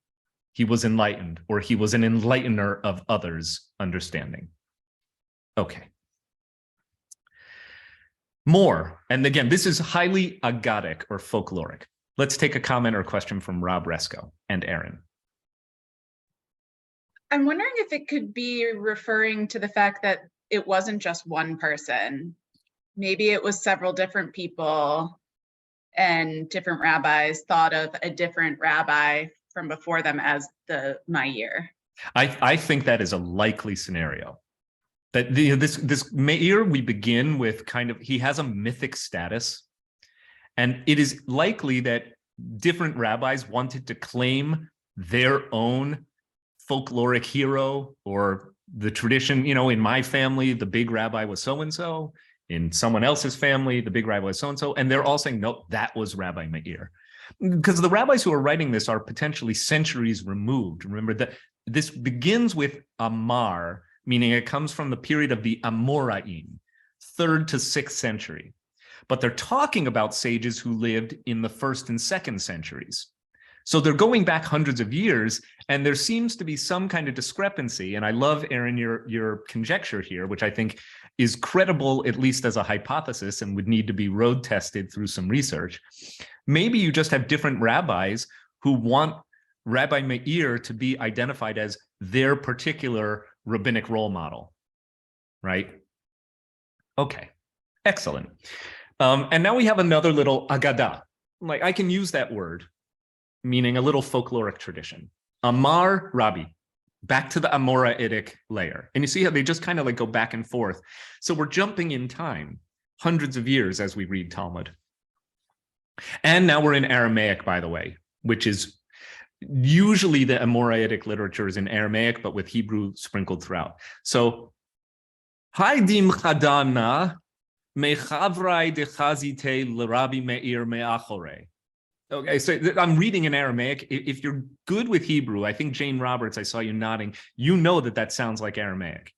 He was enlightened, or he was an enlightener of others' understanding. Okay. More, and again, this is highly aggadic or folkloric. Let's take a comment or question from Rob Resco and Aaron. I'm wondering if it could be referring to the fact that it wasn't just one person. Maybe it was several different people and different rabbis thought of a different rabbi from before them as the Meir. I think that is a likely scenario. That this Meir, we begin with kind of, he has a mythic status. And it is likely that different rabbis wanted to claim their own folkloric hero, or the tradition, in my family, the big rabbi was so-and-so. In someone else's family, the big rabbi was so-and-so. And they're all saying, no, that was Rabbi Meir. Because the rabbis who are writing this are potentially centuries removed. Remember that this begins with Amar, meaning it comes from the period of the Amoraim, 3rd to 6th century. But they're talking about sages who lived in the 1st and 2nd centuries. So they're going back hundreds of years, and there seems to be some kind of discrepancy. And I love, Aaron, your conjecture here, which I think is credible, at least as a hypothesis, and would need to be road tested through some research. Maybe you just have different rabbis who want Rabbi Meir to be identified as their particular rabbinic role model, right? Okay, excellent. And now we have another little aggadah. like I can use that word, meaning a little folkloric tradition. Amar Rabbi, back to the Amoraitic layer. And you see how they just kind of like go back and forth. So we're jumping in time, hundreds of years as we read Talmud. And now we're in Aramaic, by the way, which is usually the Amoraitic literature is in Aramaic, but with Hebrew sprinkled throughout. So, Haidim chadana mechavrai dechazite l'Rabbi Meir me'achore. Okay, so I'm reading in Aramaic. If you're good with Hebrew, I think Jane Roberts, I saw you nodding, you know that that sounds like Aramaic.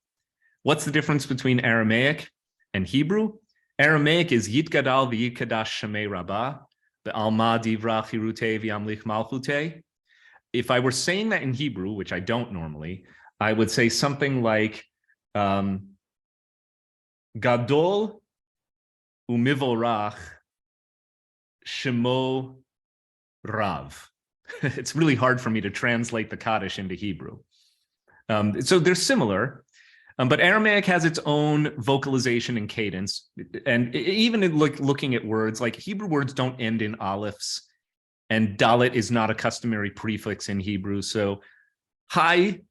What's the difference between Aramaic and Hebrew? Aramaic is Yitgadal v'Yitgadash Shemei Rabbah, be'alma divra chirute v'yamlich malchute. If I were saying that in Hebrew, which I don't normally, I would say something like Gadol umivorach Shemo Rav. It's really hard for me to translate the Kaddish into Hebrew. So they're similar, but Aramaic has its own vocalization and cadence. And even in looking at words, like Hebrew words don't end in alephs, and dalet is not a customary prefix in Hebrew. So hai,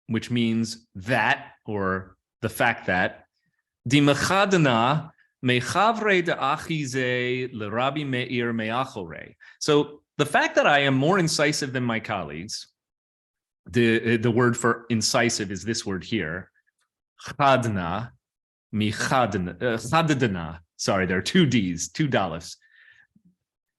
which means that, or the fact that, dimachadana, mechavre de achize le Rabbi Meir me'achore. So the fact that I am more incisive than my colleagues, the word for incisive is this word here, chadna, chadadana. Sorry, there are two D's, two daleths.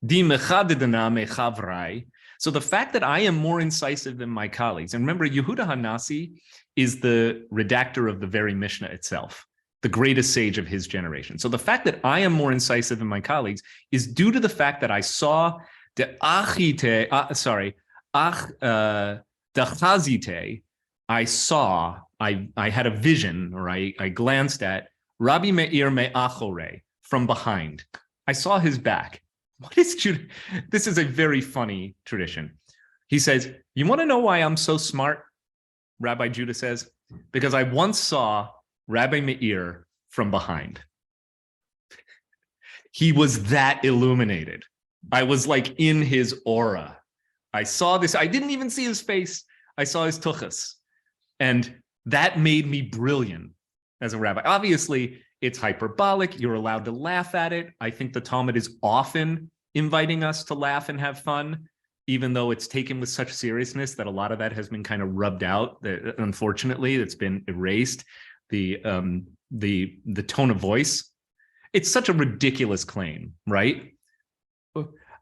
Di mechadadana mechavrai. So the fact that I am more incisive than my colleagues, and remember, Yehuda Hanasi is the redactor of the very Mishnah itself, the greatest sage of his generation. So the fact that I am more incisive than my colleagues is due to the fact that I saw the achite, the chazite, I had a vision, or I glanced at Rabbi Meir me'achore from behind. I saw his back. What is Judah? This is a very funny tradition. He says, you want to know why I'm so smart? Rabbi Judah says, because I once saw Rabbi Meir from behind. He was that illuminated. I was like in his aura. I saw this. I didn't even see his face. I saw his tuchus. And that made me brilliant as a rabbi. Obviously, it's hyperbolic. You're allowed to laugh at it. I think the Talmud is often inviting us to laugh and have fun, even though it's taken with such seriousness that a lot of that has been kind of rubbed out. Unfortunately, it's been erased. The tone of voice. It's such a ridiculous claim, right?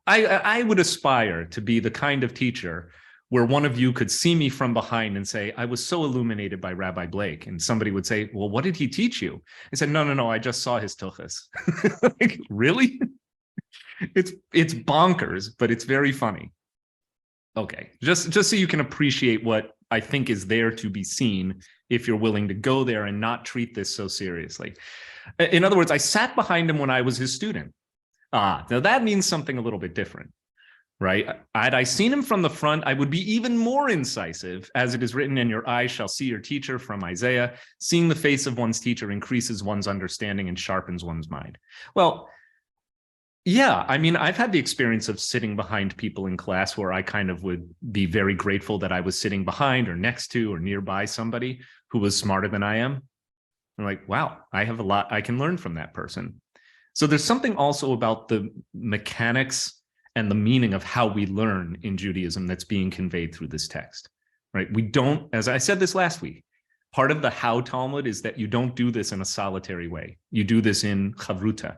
I would aspire to be the kind of teacher where one of you could see me from behind and say, I was so illuminated by Rabbi Blake. And somebody would say, well, what did he teach you? I said, no, I just saw his tuchus. Like, really? It's bonkers, but it's very funny. Okay, just so you can appreciate what I think is there to be seen if you're willing to go there and not treat this so seriously. In other words, I sat behind him when I was his student. Now that means something a little bit different. Right? Had I seen him from the front, I would be even more incisive, as it is written, and your eyes shall see your teacher, from Isaiah. Seeing the face of one's teacher increases one's understanding and sharpens one's mind. Well, yeah, I mean, I've had the experience of sitting behind people in class where I kind of would be very grateful that I was sitting behind or next to or nearby somebody who was smarter than I am. I'm like, wow, I have a lot I can learn from that person. So there's something also about the mechanics and the meaning of how we learn in Judaism that's being conveyed through this text, right? We don't, as I said this last week, part of the how Talmud is that you don't do this in a solitary way. You do this in chavruta,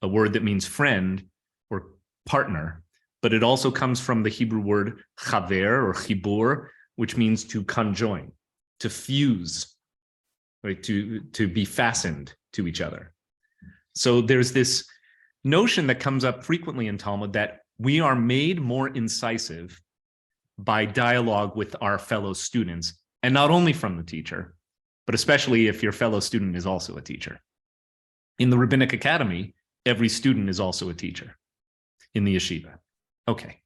a word that means friend or partner, but it also comes from the Hebrew word chaver or chibur, which means to conjoin, to fuse, right? To be fastened to each other. So there's this notion that comes up frequently in Talmud that we are made more incisive by dialogue with our fellow students, and not only from the teacher, but especially if your fellow student is also a teacher. In the Rabbinic Academy, every student is also a teacher in the yeshiva. Okay,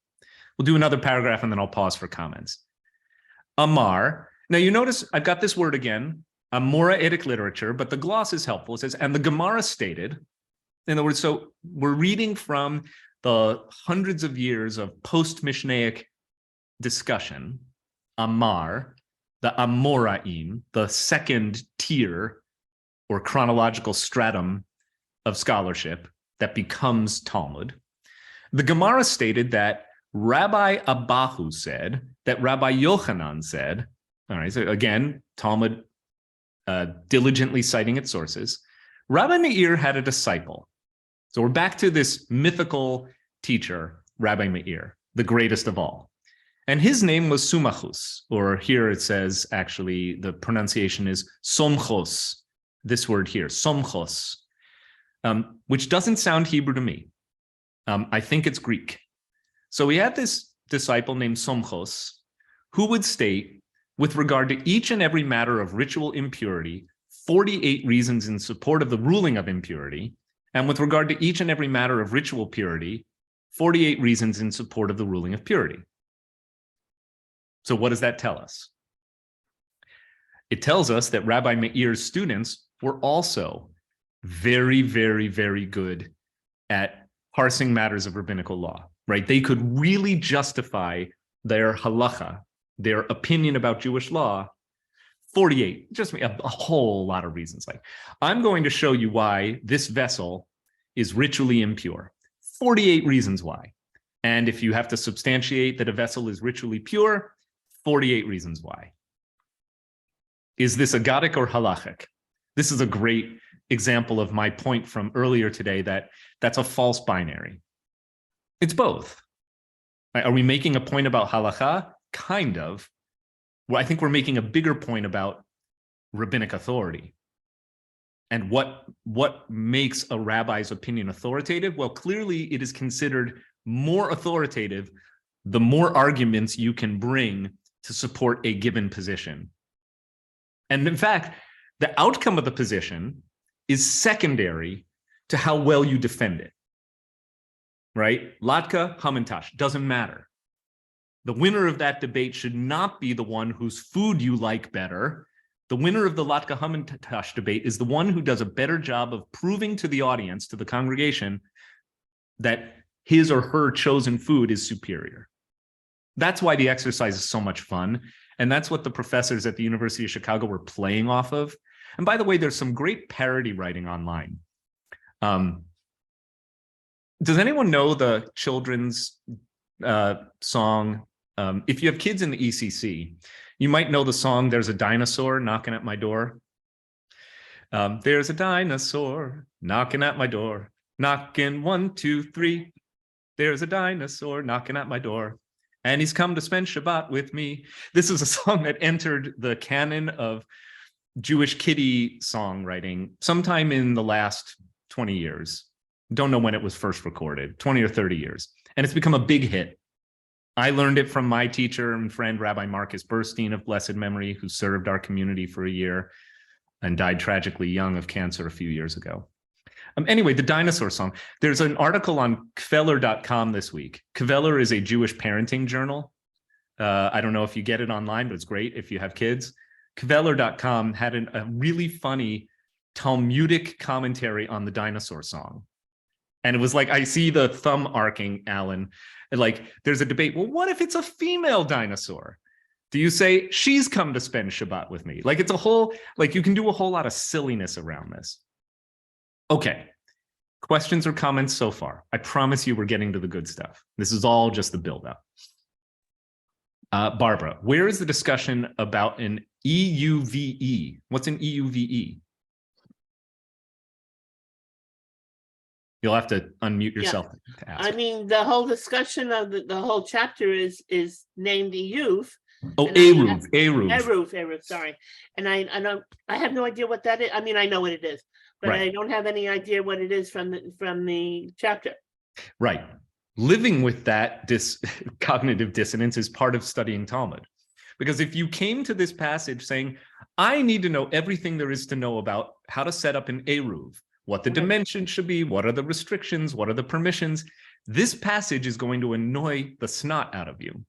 we'll do another paragraph and then I'll pause for comments. Amar, now you notice I've got this word again, Amoraitic literature, but the gloss is helpful. It says, and the Gemara stated, In other words, so we're reading from the hundreds of years of post-Mishnaic discussion, Amar, the Amoraim, the second tier or chronological stratum of scholarship that becomes Talmud. The Gemara stated that Rabbi Abahu said, that Rabbi Yochanan said, all right, so again, Talmud diligently citing its sources. Rabbi Meir had a disciple. So we're back to this mythical teacher, Rabbi Meir, the greatest of all. And his name was Sumachus, or here it says, actually, the pronunciation is Somchos, this word here, Somchos, which doesn't sound Hebrew to me. I think it's Greek. So we had this disciple named Somchos, who would state, with regard to each and every matter of ritual impurity, 48 reasons in support of the ruling of impurity, and with regard to each and every matter of ritual purity, 48 reasons in support of the ruling of purity. So what does that tell us? It tells us that Rabbi Meir's students were also very, very, very good at parsing matters of rabbinical law, right? They could really justify their halakha, their opinion about Jewish law, 48, just a whole lot of reasons. Like, I'm going to show you why this vessel is ritually impure. 48 reasons why. And if you have to substantiate that a vessel is ritually pure, 48 reasons why. Is this aggadah or halakhic? This is a great example of my point from earlier today that that's a false binary. It's both. Are we making a point about halakha? Kind of. Well, I think we're making a bigger point about rabbinic authority. And what makes a rabbi's opinion authoritative? Well, clearly it is considered more authoritative the more arguments you can bring to support a given position. And in fact, the outcome of the position is secondary to how well you defend it, right? Latka, hamantash, doesn't matter. The winner of that debate should not be the one whose food you like better. The winner of the Latka hamantash debate is the one who does a better job of proving to the audience, to the congregation, that his or her chosen food is superior. That's why the exercise is so much fun. And that's what the professors at the University of Chicago were playing off of. And by the way, there's some great parody writing online. Does anyone know the children's song? If you have kids in the ECC, you might know the song, There's a Dinosaur Knocking at My Door. There's a dinosaur knocking at my door. Knocking 1, 2, 3. There's a dinosaur knocking at my door. And he's come to spend Shabbat with me. This is a song that entered the canon of Jewish kiddie songwriting sometime in the last 20 years. Don't know when it was first recorded, 20 or 30 years. And it's become a big hit. I learned it from my teacher and friend, Rabbi Marcus Burstein of blessed memory, who served our community for a year and died tragically young of cancer a few years ago. Anyway, the dinosaur song. There's an article on kveler.com this week. Kveler is a Jewish parenting journal. I don't know if you get it online, but it's great if you have kids. Kveler.com had a really funny Talmudic commentary on the dinosaur song. And it was like, I see the thumb arcing, Alan. And like, there's a debate. Well, what if it's a female dinosaur? Do you say, she's come to spend Shabbat with me? Like, it's a whole, like, you can do a whole lot of silliness around this. Okay, questions or comments so far? I promise you we're getting to the good stuff. This is all just the buildup. Barbara, where is the discussion about an EUVE? What's an EUVE? You'll have to unmute yourself to ask. I mean, the whole discussion of the whole chapter is named Eruv. Oh, Eruv. Eruv, sorry. And I have no idea what that is. I mean, I know what it is, but right. I don't have any idea what it is from the chapter. Right. Living with that cognitive dissonance is part of studying Talmud. Because if you came to this passage saying, I need to know everything there is to know about how to set up an Eruv, what the dimensions should be, what are the restrictions, what are the permissions, this passage is going to annoy the snot out of you.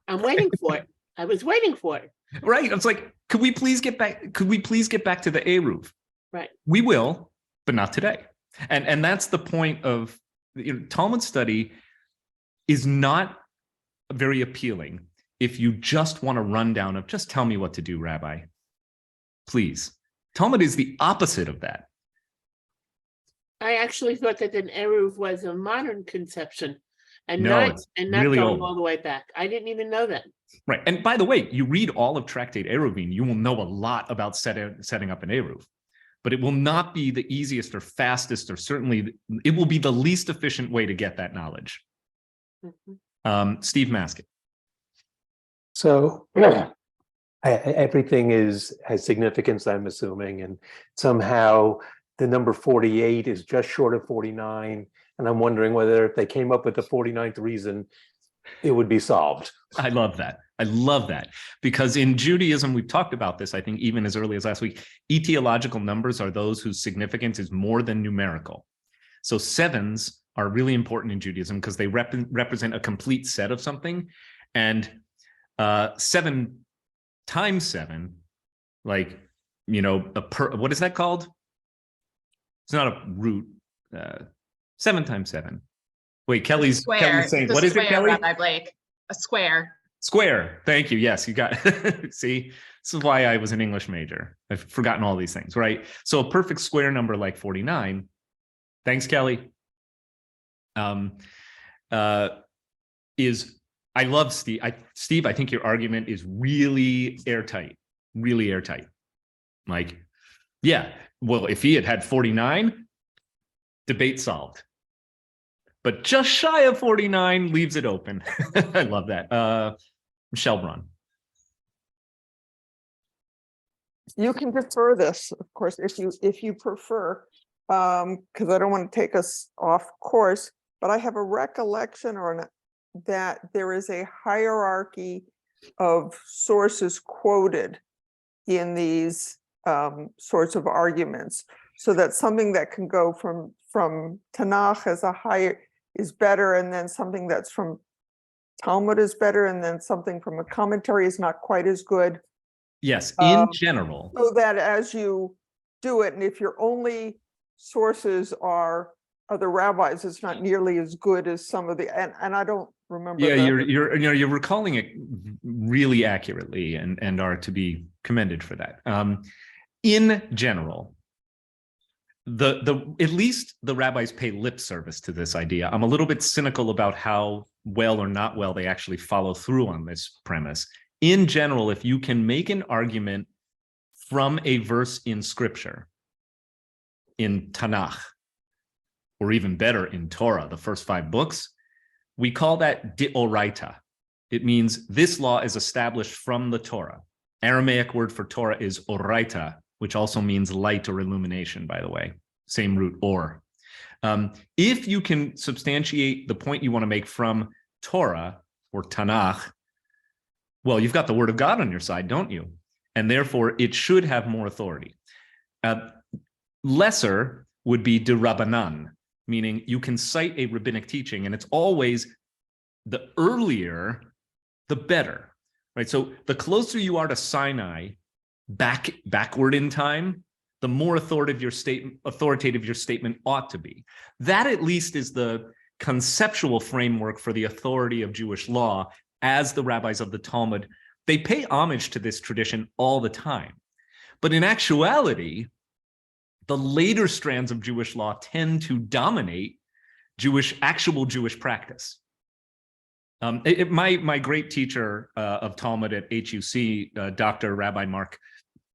I'm waiting for it. I was waiting for it. Right. I was like, could we please get back to the Eruv? Right. We will, but not today. And that's the point of, Talmud study is not very appealing if you just want a rundown of just tell me what to do, Rabbi. Please. Talmud is the opposite of that. I actually thought that an Eruv was a modern conception and No, not it's and not really going old. all the way back. I didn't even know that. Right. And by the way, you read all of Tractate Eiruvin, you will know a lot about setting up an Eruv. But it will not be the easiest or fastest, or certainly it will be the least efficient way to get that knowledge. Steve Maskett. So everything has significance, I'm assuming, and somehow the number 48 is just short of 49. And I'm wondering whether if they came up with the 49th reason, it would be solved. I love that. I love that. Because in Judaism, we've talked about this, I think, even as early as last week. Etiological numbers are those whose significance is more than numerical. So sevens are really important in Judaism because they represent a complete set of something. And 7 times 7, like, what is that called? It's not a root. 7 times 7. Wait, Kelly's saying, what is it, Kelly? Rabbi Blake, a square. Square. Thank you. Yes, you got it. See, this is why I was an English major. I've forgotten all these things, right? So a perfect square number like 49. Thanks, Kelly. Is, I love Steve. Steve, I think your argument is really airtight. Really airtight. Like, yeah, well, if he had had 49, debate solved. But just shy of 49 leaves it open. I love that. Michelle Braun. You can defer this, of course, if you prefer, because I don't want to take us off course, but I have a recollection that there is a hierarchy of sources quoted in these sorts of arguments, so that something that can go from Tanakh as a higher is better, and then something that's from Talmud is better, and then something from a commentary is not quite as good. Yes, in general. So that as you do it, and if your only sources are the rabbis, it's not nearly as good as some of the, and I don't remember. Yeah, you're recalling it really accurately, and are to be commended for that. In general, at least the rabbis pay lip service to this idea. I'm a little bit cynical about how well or not well they actually follow through on this premise. In general, if you can make an argument from a verse in scripture, in Tanakh, or even better in Torah, the first 5 books, we call that deoraita. It means this law is established from the Torah. Aramaic word for Torah is oraita, which also means light or illumination, by the way, same root, or. If you can substantiate the point you want to make from Torah or Tanakh, well, you've got the word of God on your side, don't you? And therefore, it should have more authority. Lesser would be de Rabbanan, meaning you can cite a rabbinic teaching, and it's always the earlier, the better, right? So the closer you are to Sinai, backward in time, the more authoritative your statement ought to be. That at least is the conceptual framework for the authority of Jewish law as the rabbis of the Talmud. They pay homage to this tradition all the time. But in actuality, the later strands of Jewish law tend to dominate actual Jewish practice. My great teacher of Talmud at HUC, Dr. Rabbi Mark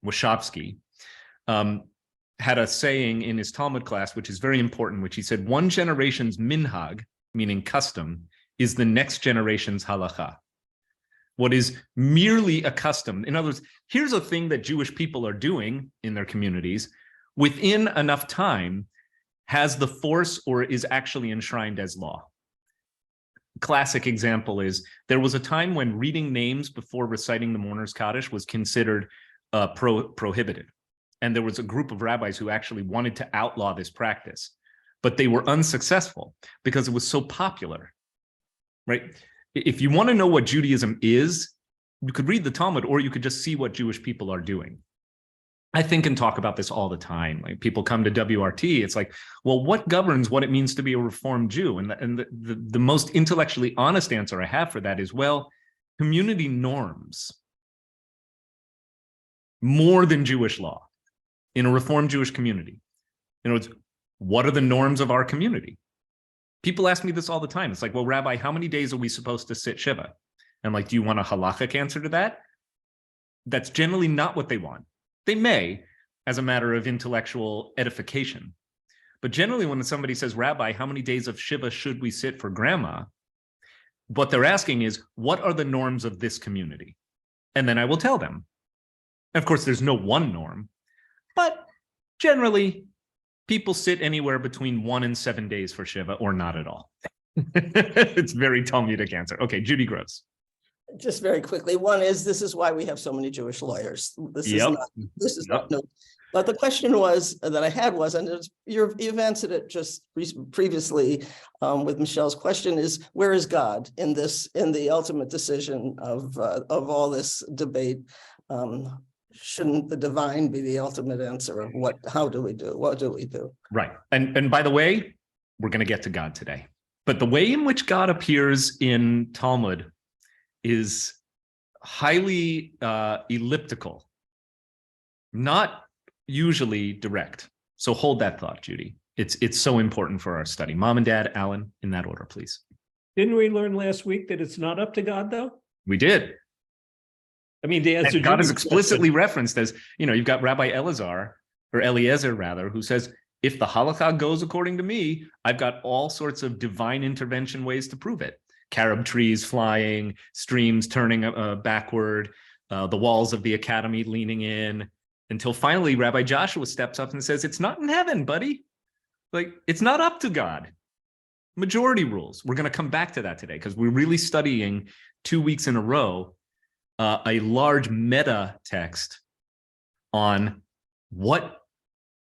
Wachowski, had a saying in his Talmud class, which is very important, which he said, one generation's minhag, meaning custom, is the next generation's halakha. What is merely a custom, in other words, here's a thing that Jewish people are doing in their communities, within enough time, has the force or is actually enshrined as law. Classic example is, there was a time when reading names before reciting the mourner's Kaddish was considered prohibited. And there was a group of rabbis who actually wanted to outlaw this practice, but they were unsuccessful because it was so popular, right? If you want to know what Judaism is, you could read the Talmud, or you could just see what Jewish people are doing. I think and talk about this all the time. Like people come to WRT, it's like, well, what governs what it means to be a Reformed Jew? And the most intellectually honest answer I have for that is, well, community norms more than Jewish law in a Reformed Jewish community. You know, it's, what are the norms of our community? People ask me this all the time. It's like, well, Rabbi, how many days are we supposed to sit Shiva? And like, do you want a halakhic answer to that? That's generally not what they want. They may, as a matter of intellectual edification. But generally, when somebody says, Rabbi, how many days of Shiva should we sit for grandma? What they're asking is, what are the norms of this community? And then I will tell them. And of course, there's no one norm, but generally, people sit anywhere between 1 and 7 days for Shiva or not at all. It's very Talmudic answer. Okay, Judy Gross. Just very quickly, one is, this is why we have so many Jewish lawyers. This is not no. But the question was that I had was, and you've answered it just previously with Michelle's question, is where is God in the ultimate decision of all this debate? Shouldn't the divine be the ultimate answer of how do we do? What do we do? Right. And by the way, we're going to get to God today. But the way in which God appears in Talmud is highly elliptical, not usually direct. So hold that thought, Judy. It's so important for our study. Mom and Dad, Alan, in that order, please. Didn't we learn last week that it's not up to God, though? We did. I mean, the answer. God is explicitly referenced as, you know, you've got Rabbi Eliezer, who says, if the halakha goes according to me, I've got all sorts of divine intervention ways to prove it. Carob trees flying, streams turning backward, the walls of the academy leaning in, until finally Rabbi Joshua steps up and says, it's not in heaven, buddy. Like, it's not up to God. Majority rules. We're going to come back to that today because we're really studying 2 weeks in a row a large meta text on what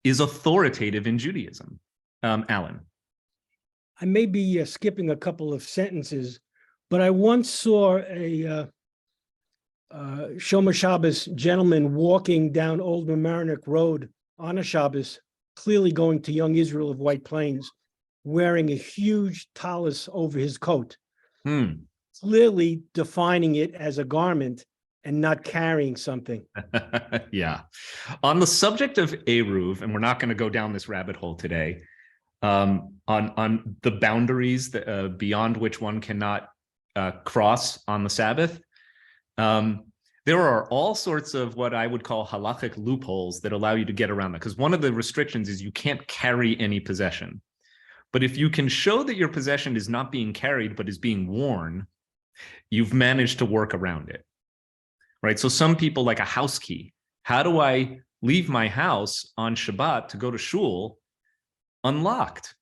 is authoritative in Judaism. Alan. I may be skipping a couple of sentences, but I once saw a Shomer Shabbos gentleman walking down Old Mamaroneck Road on a Shabbos, clearly going to Young Israel of White Plains, wearing a huge tallis over his coat, clearly defining it as a garment and not carrying something. Yeah. On the subject of Eruv, and we're not going to go down this rabbit hole today, on the boundaries that, beyond which one cannot cross on the Sabbath, there are all sorts of what I would call halakhic loopholes that allow you to get around that. Because one of the restrictions is you can't carry any possession. But if you can show that your possession is not being carried, but is being worn, you've managed to work around it, right? So some people like a house key. How do I leave my house on Shabbat to go to shul unlocked?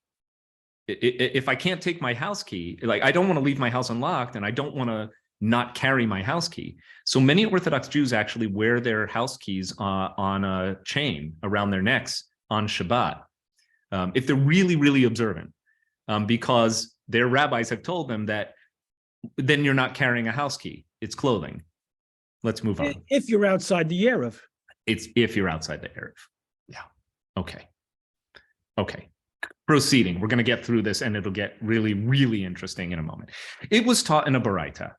If I can't take my house key, like I don't want to leave my house unlocked and I don't want to not carry my house key. So many Orthodox Jews actually wear their house keys on a chain around their necks on Shabbat. If they're really, really observant, because their rabbis have told them that then you're not carrying a house key, it's clothing. Let's move on. If you're outside the Eruv. It's if you're outside the Eruv. Yeah. Okay. Okay. Proceeding. We're going to get through this and it'll get really, really interesting in a moment. It was taught in a Baraita.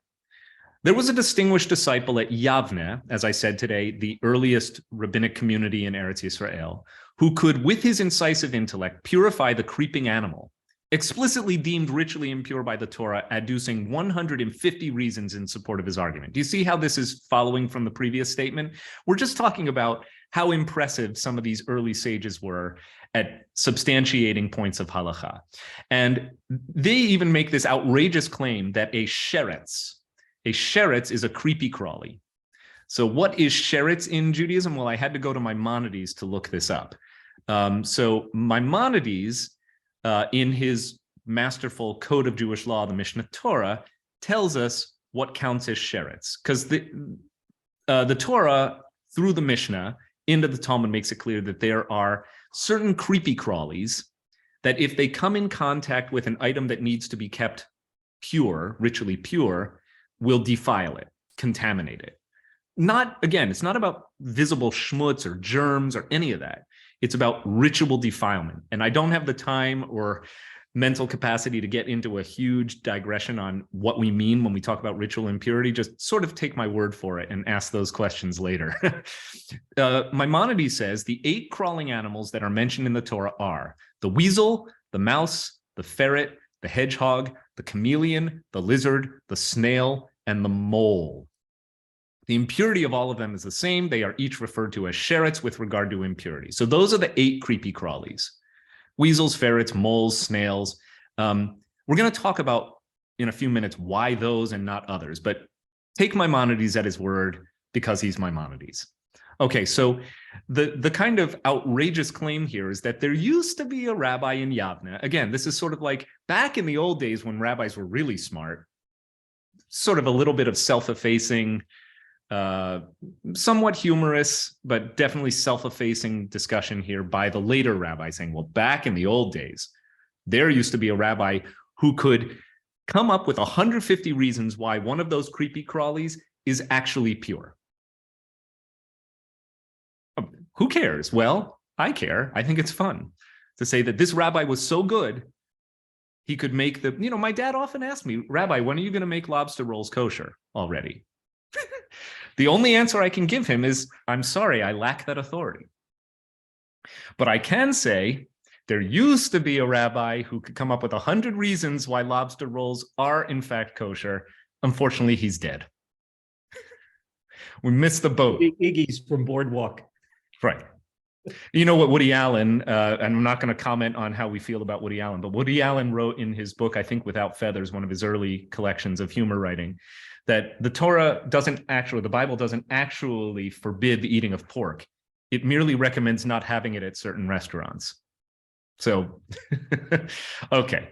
There was a distinguished disciple at Yavne, as I said today, the earliest rabbinic community in Eretz Yisrael, who could, with his incisive intellect, purify the creeping animal, explicitly deemed ritually impure by the Torah, adducing 150 reasons in support of his argument. Do you see how this is following from the previous statement? We're just talking about how impressive some of these early sages were at substantiating points of halakha. And they even make this outrageous claim that a sheretz is a creepy crawly. So what is sheretz in Judaism? Well, I had to go to Maimonides to look this up. So Maimonides, in his masterful Code of Jewish Law, the Mishnah Torah, tells us what counts as sheretz. Because the Torah, through the Mishnah, into the Talmud, makes it clear that there are certain creepy crawlies that if they come in contact with an item that needs to be kept pure, ritually pure, will defile it, contaminate it. again, it's not about visible schmutz or germs or any of that. It's about ritual defilement. And I don't have the time or mental capacity to get into a huge digression on what we mean when we talk about ritual impurity. Just sort of take my word for it and ask those questions later. Maimonides says the 8 crawling animals that are mentioned in the Torah are the weasel, the mouse, the ferret, the hedgehog, the chameleon, the lizard, the snail, and the mole. The impurity of all of them is the same. They are each referred to as sherets with regard to impurity. So those are the 8 creepy crawlies. Weasels, ferrets, moles, snails. We're going to talk about in a few minutes why those and not others, but take Maimonides at his word because he's Maimonides. Okay, so the kind of outrageous claim here is that there used to be a rabbi in Yavne. Again, this is sort of like back in the old days when rabbis were really smart, sort of a little bit of self-effacing, somewhat humorous, but definitely self-effacing discussion here by the later rabbi saying, well, back in the old days, there used to be a rabbi who could come up with 150 reasons why one of those creepy crawlies is actually pure. Who cares? Well, I care. I think it's fun to say that this rabbi was so good, he could make the, my dad often asked me, Rabbi, when are you going to make lobster rolls kosher already? The only answer I can give him is, I'm sorry, I lack that authority. But I can say there used to be a rabbi who could come up with 100 reasons why lobster rolls are in fact kosher. Unfortunately, he's dead. We missed the boat. Iggy's from Boardwalk. Right. You know what Woody Allen, and I'm not going to comment on how we feel about Woody Allen, but Woody Allen wrote in his book, I think Without Feathers, one of his early collections of humor writing, that the the Bible doesn't actually forbid the eating of pork. It merely recommends not having it at certain restaurants. So, okay.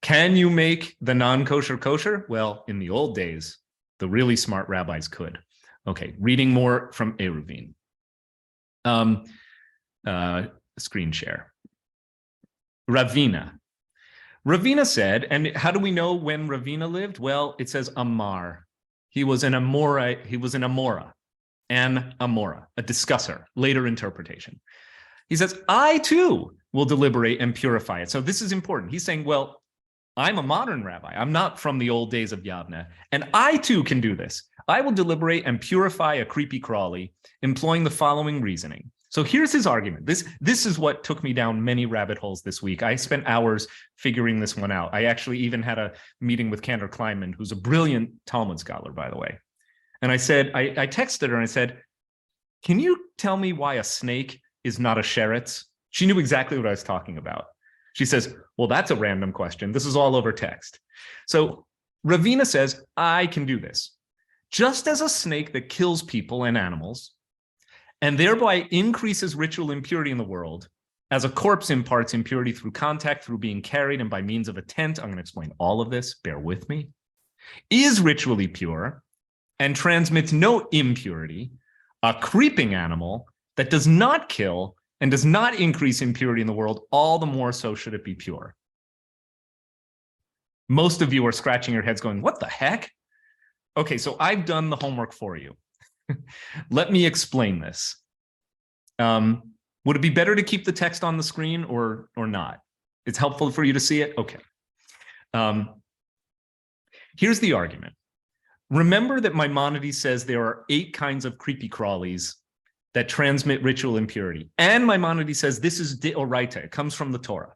Can you make the non-kosher kosher? Well, in the old days, the really smart rabbis could. Okay, reading more from Eiruvin. Screen share. Ravina. Ravina said, and how do we know when Ravina lived? Well, it says Amar. He was an Amora, a discusser, later interpretation. He says, I too will deliberate and purify it. So this is important. He's saying, well, I'm a modern rabbi. I'm not from the old days of Yavne. And I too can do this. I will deliberate and purify a creepy crawly, employing the following reasoning. So here's his argument. This is what took me down many rabbit holes this week. I spent hours figuring this one out. I actually even had a meeting with Cantor Kleinman, who's a brilliant Talmud scholar, by the way. And I said, I texted her and I said, can you tell me why a snake is not a sheretz? She knew exactly what I was talking about. She says, well, that's a random question. This is all over text. So Ravina says, I can do this. Just as a snake that kills people and animals, and thereby increases ritual impurity in the world, as a corpse imparts impurity through contact, through being carried, and by means of a tent, I'm going to explain all of this, bear with me, is ritually pure and transmits no impurity, a creeping animal that does not kill and does not increase impurity in the world, all the more so should it be pure. Most of you are scratching your heads going, what the heck? Okay, so I've done the homework for you. Let me explain this. Would it be better to keep the text on the screen or not? It's helpful for you to see it? Okay. Here's the argument. Remember that Maimonides says there are 8 kinds of creepy crawlies that transmit ritual impurity. And Maimonides says this is deoraita. It comes from the Torah.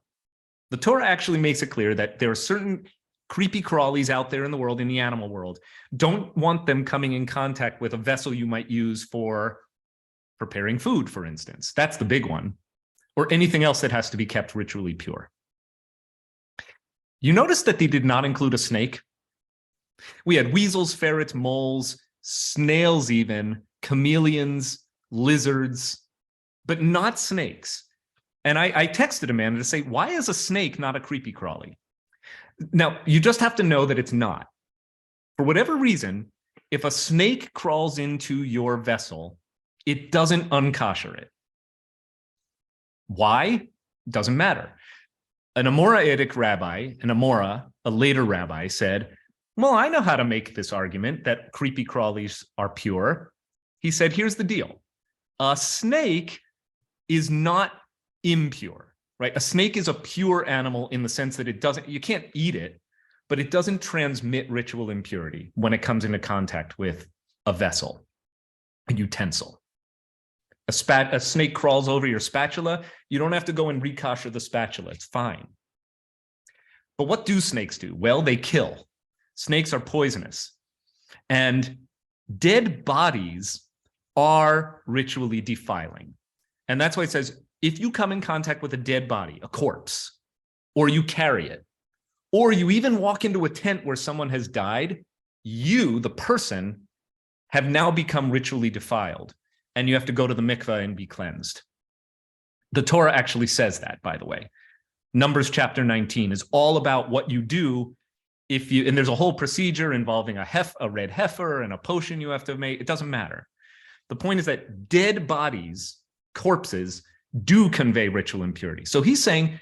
The Torah actually makes it clear that there are certain creepy crawlies out there in the world, in the animal world. Don't want them coming in contact with a vessel you might use for preparing food, for instance. That's the big one. Or anything else that has to be kept ritually pure. You notice that they did not include a snake? We had weasels, ferrets, moles, snails even, chameleons, lizards, but not snakes. And I texted Amanda to say, why is a snake not a creepy crawly? Now, you just have to know that it's not. For whatever reason, if a snake crawls into your vessel, it doesn't unkosher it. Why? Doesn't matter. An Amoraitic rabbi, a later rabbi, said, well, I know how to make this argument that creepy crawlies are pure. He said, here's the deal. A snake is not impure, right? A snake is a pure animal in the sense that it doesn't, you can't eat it, but it doesn't transmit ritual impurity when it comes into contact with a vessel, a utensil. A snake crawls over your spatula, you don't have to go and rekosher the spatula, it's fine. But what do snakes do? Well, they kill. Snakes are poisonous. And dead bodies are ritually defiling. And that's why it says, if you come in contact with a dead body, a corpse, or you carry it, or you even walk into a tent where someone has died, you, the person, have now become ritually defiled, and you have to go to the mikveh and be cleansed. The Torah actually says that, by the way. Numbers chapter 19 is all about what you do if you, and there's a whole procedure involving a red heifer and a potion you have to make. It doesn't matter. The point is that dead bodies, corpses, do convey ritual impurity. So he's saying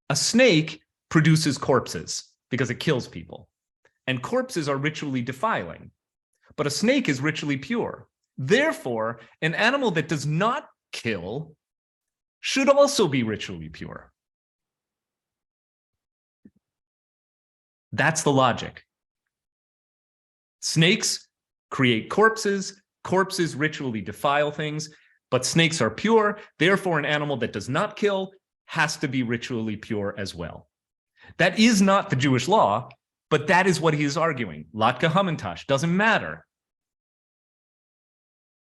a snake produces corpses because it kills people, and corpses are ritually defiling, but a snake is ritually pure. Therefore, an animal that does not kill should also be ritually pure. That's the logic. Snakes create corpses, corpses ritually defile things, but snakes are pure. Therefore, an animal that does not kill has to be ritually pure as well. That is not the Jewish law, but that is what he is arguing. Latka Hamantash, doesn't matter.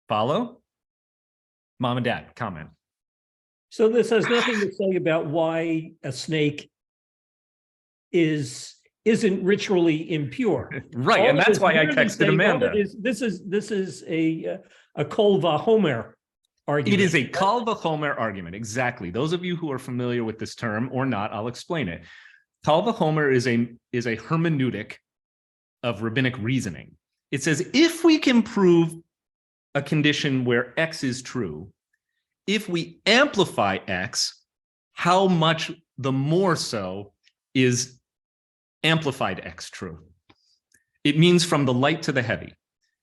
Follow? Mom and Dad, comment. So this has nothing to say about why a snake isn't ritually impure. Right, All and it that's is why I merely texted saying, Amanda. This is a kol vahomer argument. It is a kal vachomer argument, exactly. Those of you who are familiar with this term or not, I'll explain it. Kal vachomer is a hermeneutic of rabbinic reasoning. It says if we can prove a condition where X is true, if we amplify X, how much the more so is amplified X true? It means from the light to the heavy.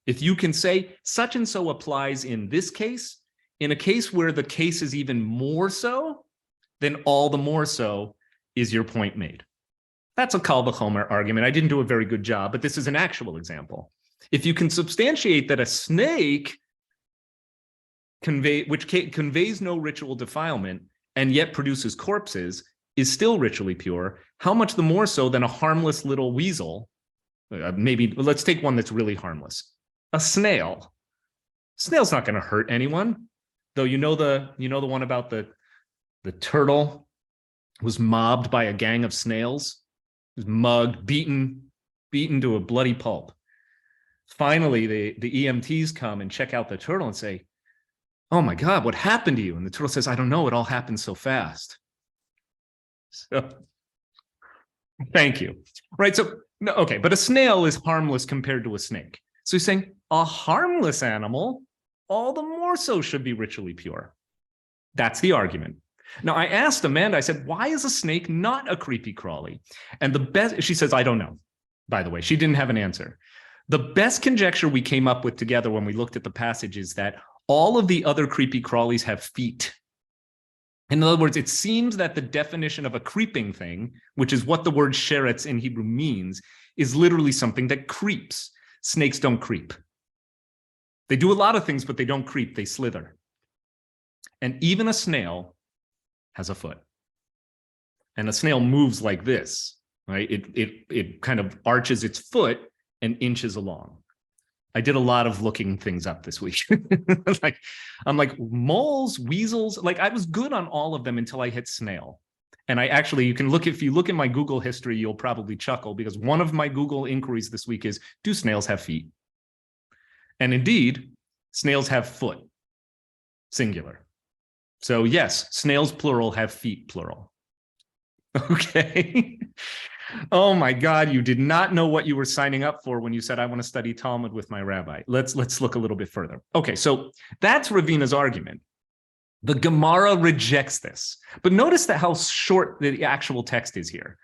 If you can say such and so applies in this case, in a case where the case is even more so, then all the more so is your point made. That's a kal vachomer argument. I didn't do a very good job, but this is an actual example. If you can substantiate that a snake conveys no ritual defilement and yet produces corpses, is still ritually pure, how much the more so than a harmless little weasel? Maybe let's take one that's really harmless. A snail. Snail's not going to hurt anyone, though. You know the one about the turtle was mobbed by a gang of snails, was mugged, beaten to a bloody pulp. Finally, the EMTs come and check out the turtle and say, "Oh my God, what happened to you?" And the turtle says, "I don't know. It all happened so fast." So, thank you. Right. So, no, okay. But a snail is harmless compared to a snake. So he's saying a harmless animal, all the more so should be ritually pure. That's the argument. Now, I asked Amanda, I said, why is a snake not a creepy crawly? And she says, I don't know. By the way, she didn't have an answer. The best conjecture we came up with together when we looked at the passage is that all of the other creepy crawlies have feet. In other words, it seems that the definition of a creeping thing, which is what the word sheretz in Hebrew means, is literally something that creeps. Snakes don't creep. They do a lot of things, but they don't creep, they slither. And even a snail has a foot. And a snail moves like this, right? It kind of arches its foot and inches along. I did a lot of looking things up this week. I'm like moles, weasels, like I was good on all of them until I hit snail. And if you look in my Google history, you'll probably chuckle because one of my Google inquiries this week is, do snails have feet? And indeed, snails have foot, singular. So yes, snails plural have feet plural. Okay. Oh my God, you did not know what you were signing up for when you said, I want to study Talmud with my rabbi. Let's look a little bit further. Okay, so that's Ravina's argument. The Gemara rejects this. But notice how short the actual text is here.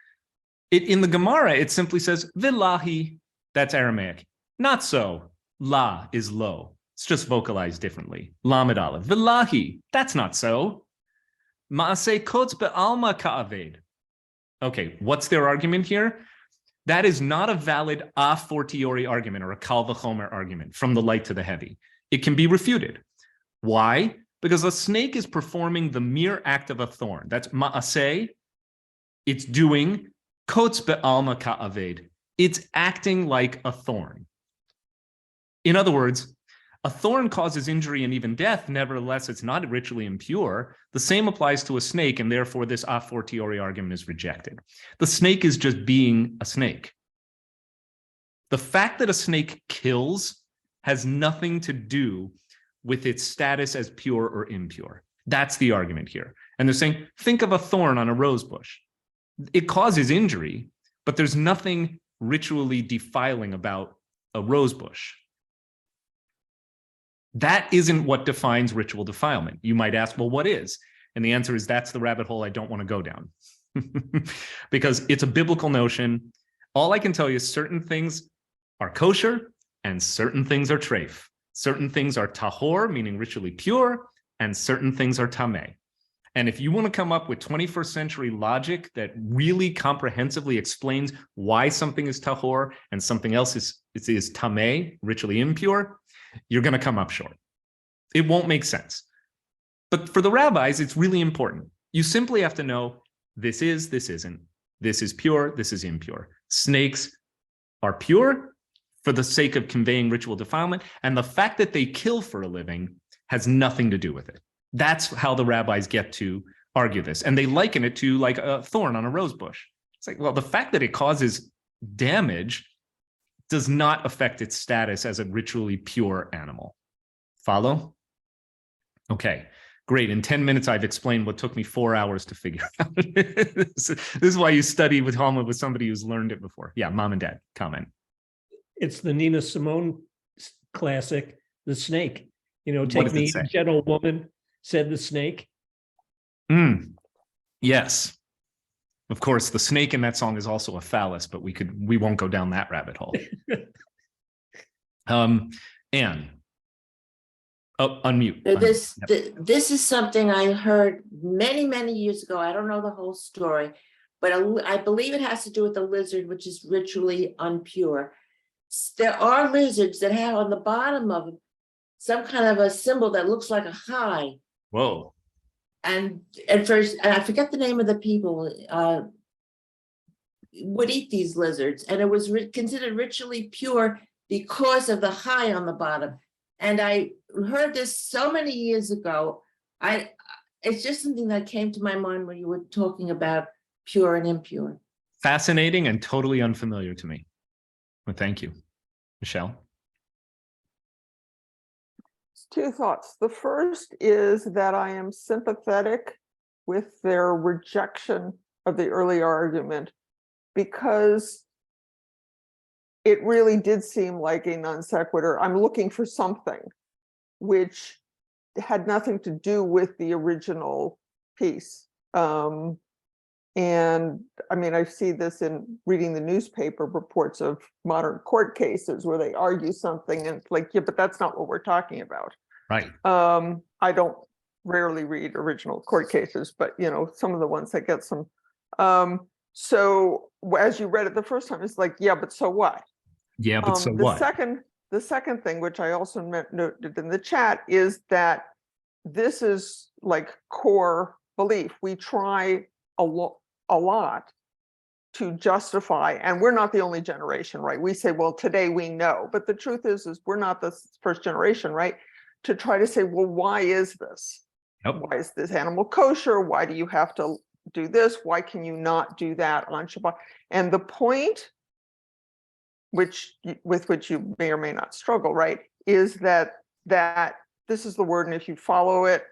In the Gemara, it simply says, Vilahi, that's Aramaic. Not so. La is low. It's just vocalized differently. Lamed Aleph. V'lahi. That's not so. Ma'aseh kotz be'alma ka'aved. Okay, what's their argument here? That is not a valid a fortiori argument or a kal v'chomer argument from the light to the heavy. It can be refuted. Why? Because a snake is performing the mere act of a thorn. That's ma'aseh. It's doing kotz be'alma ka'aved. It's acting like a thorn. In other words, a thorn causes injury and even death. Nevertheless, it's not ritually impure. The same applies to a snake, and therefore this a fortiori argument is rejected. The snake is just being a snake. The fact that a snake kills has nothing to do with its status as pure or impure. That's the argument here. And they're saying, think of a thorn on a rose bush. It causes injury, but there's nothing ritually defiling about a rose bush. That isn't what defines ritual defilement. You might ask, well, what is? And the answer is that's the rabbit hole I don't want to go down. Because it's a biblical notion. All I can tell you is certain things are kosher and certain things are treif. Certain things are tahor, meaning ritually pure, and certain things are tameh. And if you want to come up with 21st century logic that really comprehensively explains why something is tahor and something else is tameh, ritually impure, you're going to come up short. It won't make sense. But for the rabbis, it's really important. You simply have to know this is, this isn't. This is pure, this is impure. Snakes are pure for the sake of conveying ritual defilement, and the fact that they kill for a living has nothing to do with it. That's how the rabbis get to argue this. And they liken it to like a thorn on a rose bush. It's like, well, the fact that it causes damage does not affect its status as a ritually pure animal. Follow? Okay, great. In 10 minutes, I've explained what took me 4 hours to figure out. This is why you study with Talmud with somebody who's learned it before. Yeah, mom and dad, comment. It's the Nina Simone classic, The Snake. You know, What take does it me, say? gentlewoman, said the snake. Yes. Of course, the snake in that song is also a phallus, but we won't go down that rabbit hole. Anne. Oh, unmute. This is something I heard many, many years ago. I don't know the whole story, but I believe it has to do with the lizard, which is ritually impure. There are lizards that have on the bottom of them some kind of a symbol that looks like a high. Whoa. And at first, and I forget the name of the people, would eat these lizards, and it was considered ritually pure because of the high on the bottom. And I heard this so many years ago. It's just something that came to my mind when you were talking about pure and impure. Fascinating and totally unfamiliar to me. Well, thank you. Michelle? Two thoughts. The first is that I am sympathetic with their rejection of the early argument, because it really did seem like a non sequitur. I'm looking for something which had nothing to do with the original piece. And I mean, I see this in reading the newspaper reports of modern court cases where they argue something and it's like, yeah, but that's not what we're talking about. Right. I don't rarely read original court cases, but you know, some of the ones that get some. So as you read it the first time, it's like, yeah, but so what? Yeah, but so what? The second thing, which I also noted in the chat, is that this is like core belief. We try a lot to justify, and we're not the only generation, right? We say, well, today we know, but the truth is we're not the first generation, right? To try to say, well, why is this? Yep. Why is this animal kosher? Why do you have to do this? Why can you not do that on Shabbat? And the point with which you may or may not struggle, right, is that this is the word, and if you follow it,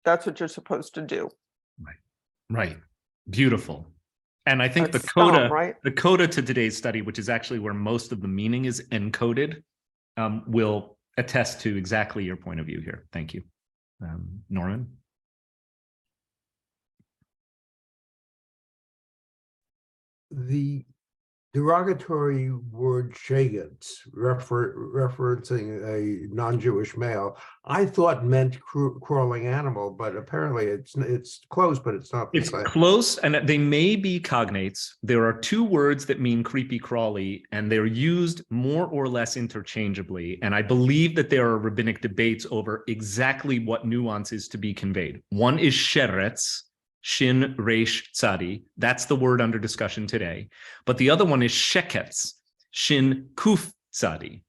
that's what you're supposed to do. Right. Beautiful. And I think That's the coda, right? the coda to today's study, which is actually where most of the meaning is encoded, will attest to exactly your point of view here. Thank you. Norman? The derogatory word shagets, referencing a non-Jewish male, I thought meant crawling animal, but apparently it's close, but it's not the It's same. close, and they may be cognates. There are two words that mean creepy crawly, and they're used more or less interchangeably. And I believe that there are rabbinic debates over exactly what nuance is to be conveyed. One is sheretz, shin resh tzadi. That's the word under discussion today. But the other one is sheketz, shin kuf tzadi.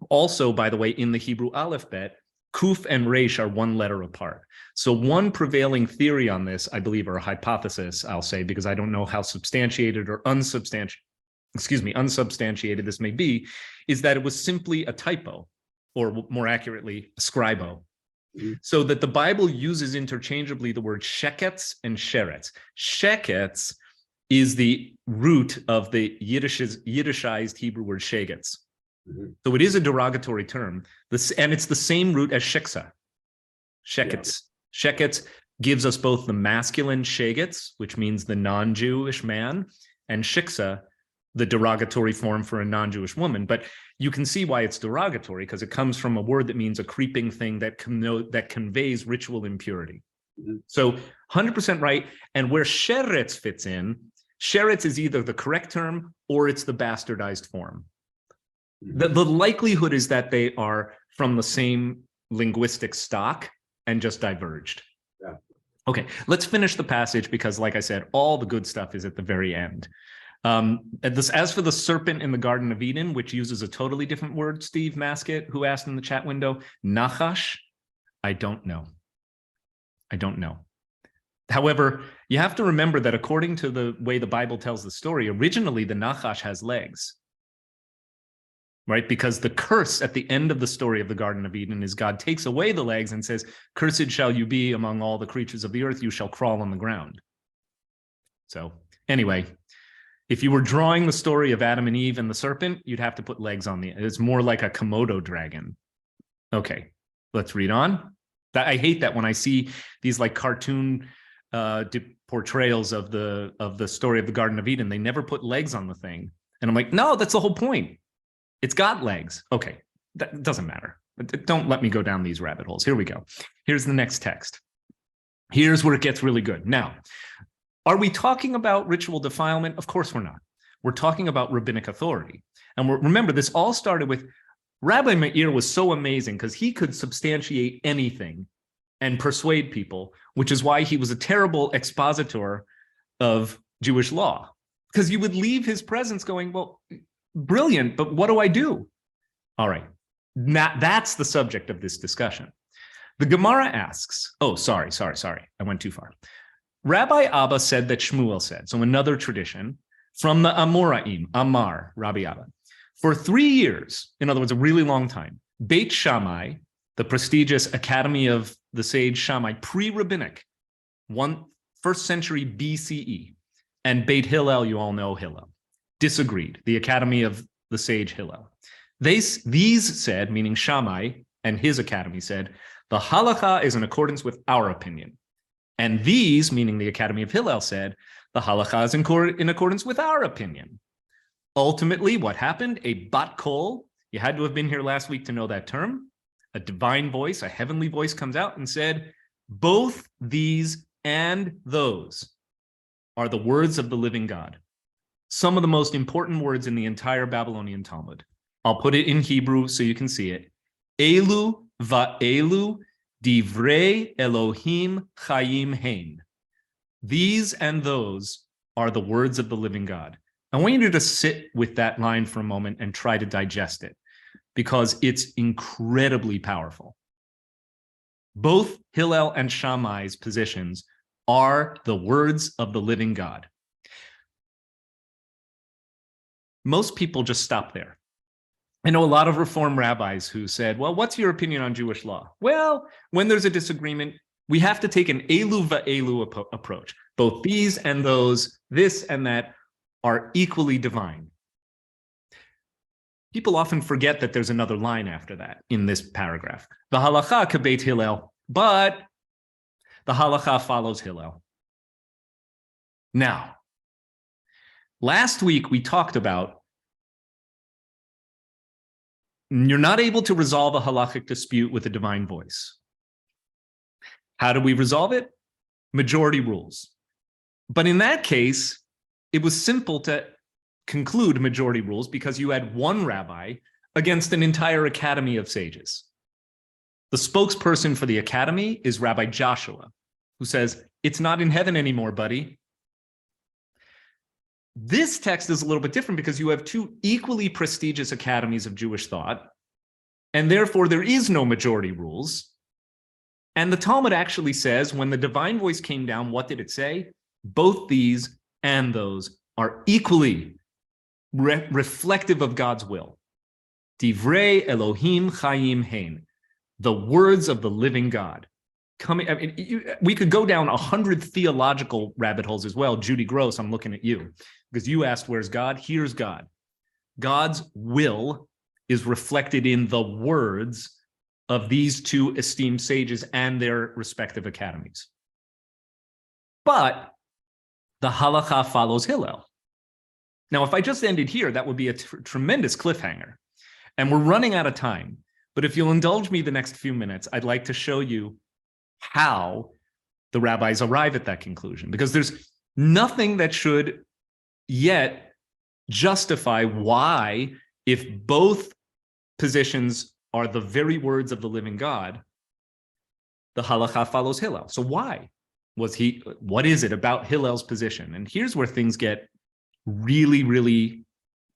Also, by the way, in the Hebrew alphabet, kuf and resh are one letter apart. So one prevailing theory on this, I believe, or a hypothesis, I'll say, because I don't know how substantiated or unsubstantiated this may be, is that it was simply a typo, or more accurately, a scribo. So that the Bible uses interchangeably the word sheketz and sheretz. Sheketz is the root of the Yiddishized Hebrew word shagets. So it is a derogatory term, and it's the same root as shiksa. Sheketz. Sheketz gives us both the masculine shagets, which means the non-Jewish man, and shiksa, the derogatory form for a non-Jewish woman. But you can see why it's derogatory, because it comes from a word that means a creeping thing that conveys ritual impurity. So 100% right. And where sheretz fits in, sheretz is either the correct term or it's the bastardized form. The likelihood is that they are from the same linguistic stock and just diverged. Yeah. Okay, let's finish the passage because, like I said, all the good stuff is at the very end. As for the serpent in the Garden of Eden, which uses a totally different word, Steve Maskett, who asked in the chat window, nachash, I don't know. I don't know. However, you have to remember that according to the way the Bible tells the story, originally the nachash has legs. Right? Because the curse at the end of the story of the Garden of Eden is God takes away the legs and says, cursed shall you be among all the creatures of the earth, you shall crawl on the ground. So anyway, if you were drawing the story of Adam and Eve and the serpent, you'd have to put legs on it's more like a Komodo dragon. Okay, let's read on. I hate that when I see these like cartoon portrayals of the story of the Garden of Eden, they never put legs on the thing. And I'm like, no, that's the whole point. It's got legs. Okay, that doesn't matter. Don't let me go down these rabbit holes. Here we go. Here's the next text. Here's where it gets really good. Now, are we talking about ritual defilement? Of course we're not. We're talking about rabbinic authority. And remember, this all started with Rabbi Meir was so amazing because he could substantiate anything and persuade people, which is why he was a terrible expositor of Jewish law. Because you would leave his presence going, well, brilliant, but what do I do? All right, that's the subject of this discussion. The Gemara asks, oh, sorry, I went too far. Rabbi Abba said that Shmuel said, so another tradition from the Amoraim, Amar, Rabbi Abba. For 3 years, in other words, a really long time, Beit Shammai, the prestigious Academy of the Sage Shammai, pre-rabbinic, 1st century BCE, and Beit Hillel, you all know Hillel, disagreed, the Academy of the Sage Hillel. These said, meaning Shammai and his academy said, the halakha is in accordance with our opinion. And these, meaning the Academy of Hillel, said, the halakha is in accordance with our opinion. Ultimately, what happened? A bat kol, you had to have been here last week to know that term, a divine voice, a heavenly voice comes out and said, both these and those are the words of the living God. Some of the most important words in the entire Babylonian Talmud. I'll put it in Hebrew so you can see it. Elu va'elu divrei Elohim chayim hein. These and those are the words of the living God. I want you to just sit with that line for a moment and try to digest it, because it's incredibly powerful. Both Hillel and Shammai's positions are the words of the living God. Most people just stop there. I know a lot of Reform rabbis who said, well, what's your opinion on Jewish law? Well, when there's a disagreement, we have to take an elu va'elu approach. Both these and those, this and that, are equally divine. People often forget that there's another line after that in this paragraph. The halakha kebeit Hillel, but the halakha follows Hillel. Now, Last week, we talked about you're not able to resolve a halakhic dispute with a divine voice. How do we resolve it? Majority rules. But in that case, it was simple to conclude majority rules because you had one rabbi against an entire academy of sages. The spokesperson for the academy is Rabbi Joshua, who says, it's not in heaven anymore, buddy. This text is a little bit different because you have two equally prestigious academies of Jewish thought, and therefore there is no majority rules. And the Talmud actually says, when the divine voice came down, what did it say? Both these and those are equally reflective of God's will. Divrei Elohim Chaim Hein, the words of the living God. We could go down 100 theological rabbit holes as well. Judy Gross, I'm looking at you, because you asked, where's God? Here's God. God's will is reflected in the words of these two esteemed sages and their respective academies. But the halakha follows Hillel. Now, if I just ended here, that would be a tremendous cliffhanger. And we're running out of time. But if you'll indulge me the next few minutes, I'd like to show you how the rabbis arrive at that conclusion, because there's nothing that should yet justify why, if both positions are the very words of the living God, the halakha follows Hillel. So why what is it about Hillel's position? And here's where things get really, really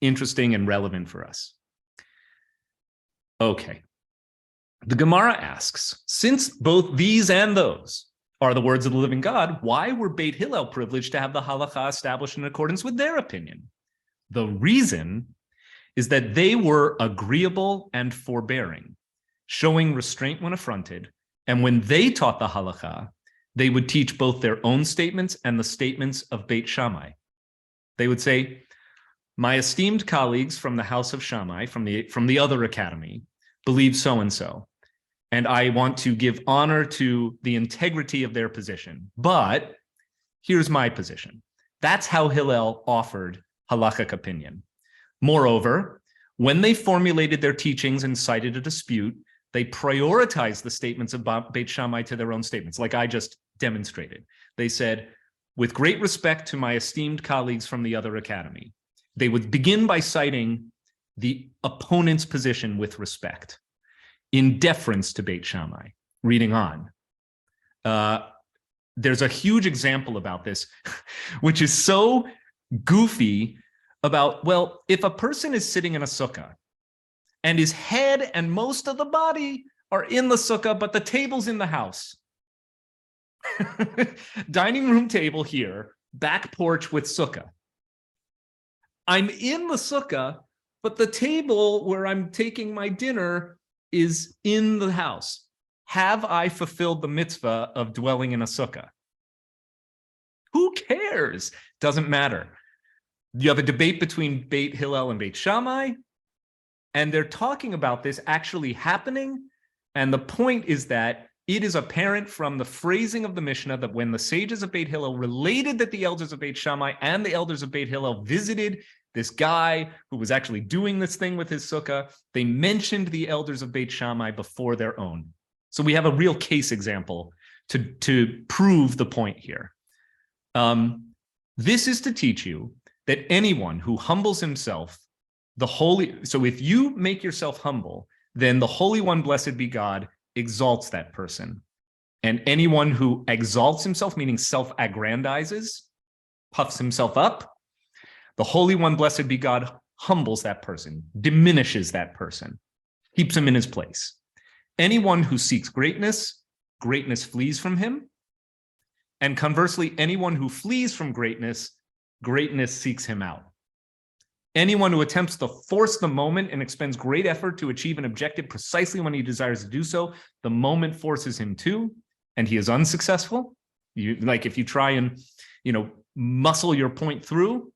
interesting and relevant for us. Okay. The Gemara asks, since both these and those are the words of the living God, why were Beit Hillel privileged to have the halakha established in accordance with their opinion? The reason is that they were agreeable and forbearing, showing restraint when affronted, and when they taught the halakha, they would teach both their own statements and the statements of Beit Shammai. They would say, my esteemed colleagues from the House of Shammai, from the other academy, believe so-and-so, and I want to give honor to the integrity of their position. But here's my position. That's how Hillel offered halakhic opinion. Moreover, when they formulated their teachings and cited a dispute, they prioritized the statements of Beit Shammai to their own statements, like I just demonstrated. They said, with great respect to my esteemed colleagues from the other academy, they would begin by citing the opponent's position with respect, in deference to Beit Shammai. Reading on. There's a huge example about this, which is so goofy about, well, if a person is sitting in a sukkah and his head and most of the body are in the sukkah, but the table's in the house. Dining room table here, back porch with sukkah. I'm in the sukkah, but the table where I'm taking my dinner is in the house. Have I fulfilled the mitzvah of dwelling in a sukkah? Who cares? Doesn't matter. You have a debate between Beit Hillel and Beit Shammai, and they're talking about this actually happening. And the point is that it is apparent from the phrasing of the Mishnah that when the sages of Beit Hillel related that the elders of Beit Shammai and the elders of Beit Hillel visited this guy who was actually doing this thing with his sukkah, they mentioned the elders of Beit Shammai before their own. So we have a real case example to prove the point here. This is to teach you that anyone who humbles himself, so if you make yourself humble, then the Holy One, blessed be God, exalts that person. And anyone who exalts himself, meaning self-aggrandizes, puffs himself up, the Holy One, blessed be God, humbles that person, diminishes that person, keeps him in his place. Anyone who seeks greatness, greatness flees from him. And conversely, anyone who flees from greatness, greatness seeks him out. Anyone who attempts to force the moment and expends great effort to achieve an objective precisely when he desires to do so, the moment forces him to, and he is unsuccessful. Like if you try and, muscle your point through,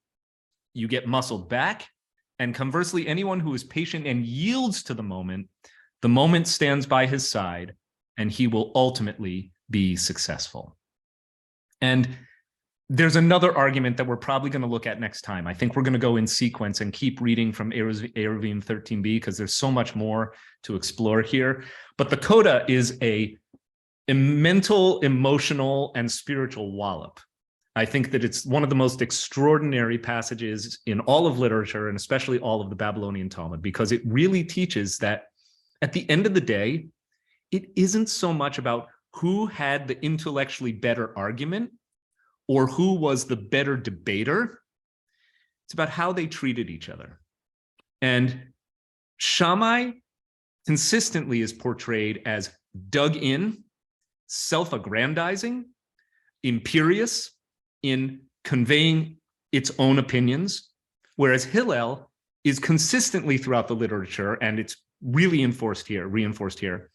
you get muscled back. And conversely, anyone who is patient and yields to the moment stands by his side, and he will ultimately be successful. And there's another argument that we're probably going to look at next time. I think we're going to go in sequence and keep reading from Eiruvin 13b because there's so much more to explore here. But the coda is a mental, emotional, and spiritual wallop. I think that it's one of the most extraordinary passages in all of literature, and especially all of the Babylonian Talmud, because it really teaches that at the end of the day, it isn't so much about who had the intellectually better argument or who was the better debater. It's about how they treated each other. And Shammai consistently is portrayed as dug in, self-aggrandizing, imperious in conveying its own opinions, whereas Hillel is consistently throughout the literature, and it's really reinforced here,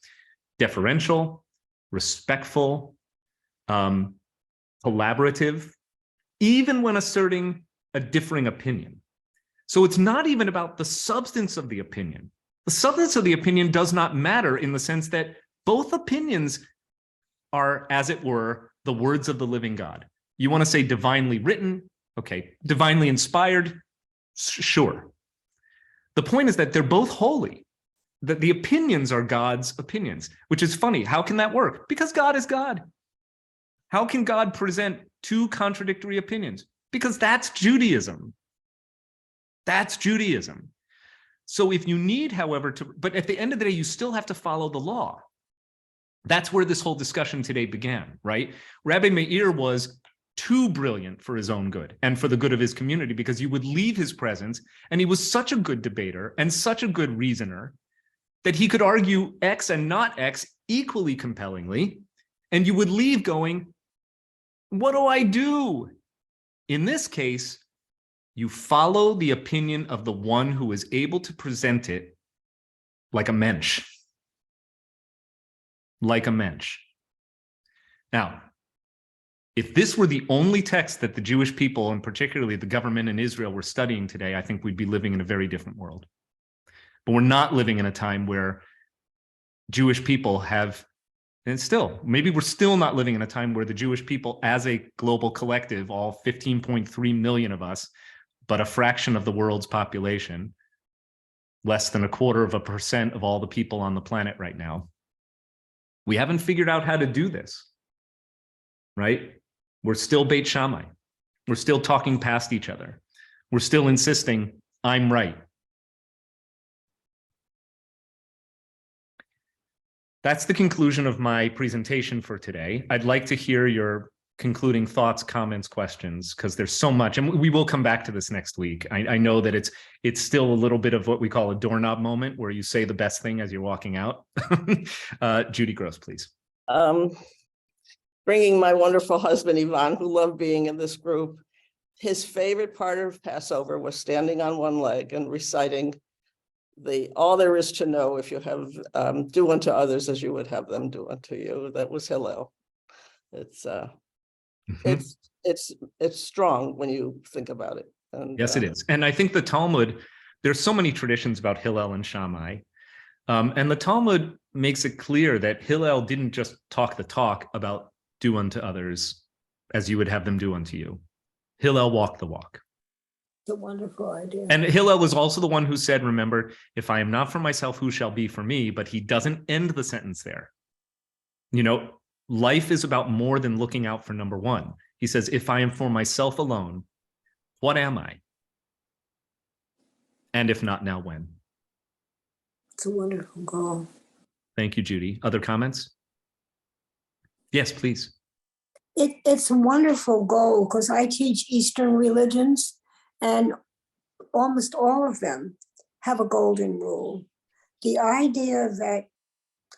deferential, respectful, collaborative, even when asserting a differing opinion. So it's not even about the substance of the opinion. The substance of the opinion does not matter in the sense that both opinions are, as it were, the words of the living God. You want to say divinely written? Okay. Divinely inspired? Sure. The point is that they're both holy, that the opinions are God's opinions, which is funny. How can that work? Because God is God. How can God present two contradictory opinions? Because that's Judaism. That's Judaism. So if you need, however, but at the end of the day, you still have to follow the law. That's where this whole discussion today began, right? Rabbi Meir was too brilliant for his own good and for the good of his community, because you would leave his presence, and he was such a good debater and such a good reasoner that he could argue X and not X equally compellingly, and you would leave going, what do I do? In this case, you follow the opinion of the one who is able to present it like a mensch. Like a mensch. Now, if this were the only text that the Jewish people, and particularly the government in Israel, were studying today, I think we'd be living in a very different world. But we're not living in a time where Jewish people have, and still, maybe we're still not living in a time where the Jewish people as a global collective, all 15.3 million of us, but a fraction of the world's population, less than 0.25% of all the people on the planet right now, we haven't figured out how to do this, right? We're still Beit Shammai. We're still talking past each other. We're still insisting, I'm right. That's the conclusion of my presentation for today. I'd like to hear your concluding thoughts, comments, questions, because there's so much, and we will come back to this next week. I know that it's still a little bit of what we call a doorknob moment, where you say the best thing as you're walking out. Judy Gross, please. Bringing my wonderful husband, Ivan, who loved being in this group. His favorite part of Passover was standing on one leg and reciting all there is to know if you have do unto others as you would have them do unto you. That was Hillel. It's strong when you think about it. And, yes, it is. And I think the Talmud, there's so many traditions about Hillel and Shammai. And the Talmud makes it clear that Hillel didn't just talk the talk about do unto others as you would have them do unto you. Hillel walked the walk. It's a wonderful idea. And Hillel was also the one who said, remember, if I am not for myself, who shall be for me? But he doesn't end the sentence there. You know, life is about more than looking out for number one. He says, if I am for myself alone, what am I? And if not now, when? It's a wonderful goal. Thank you, Judy. Other comments? Yes, please. It's a wonderful goal because I teach Eastern religions, and almost all of them have a golden rule. The idea that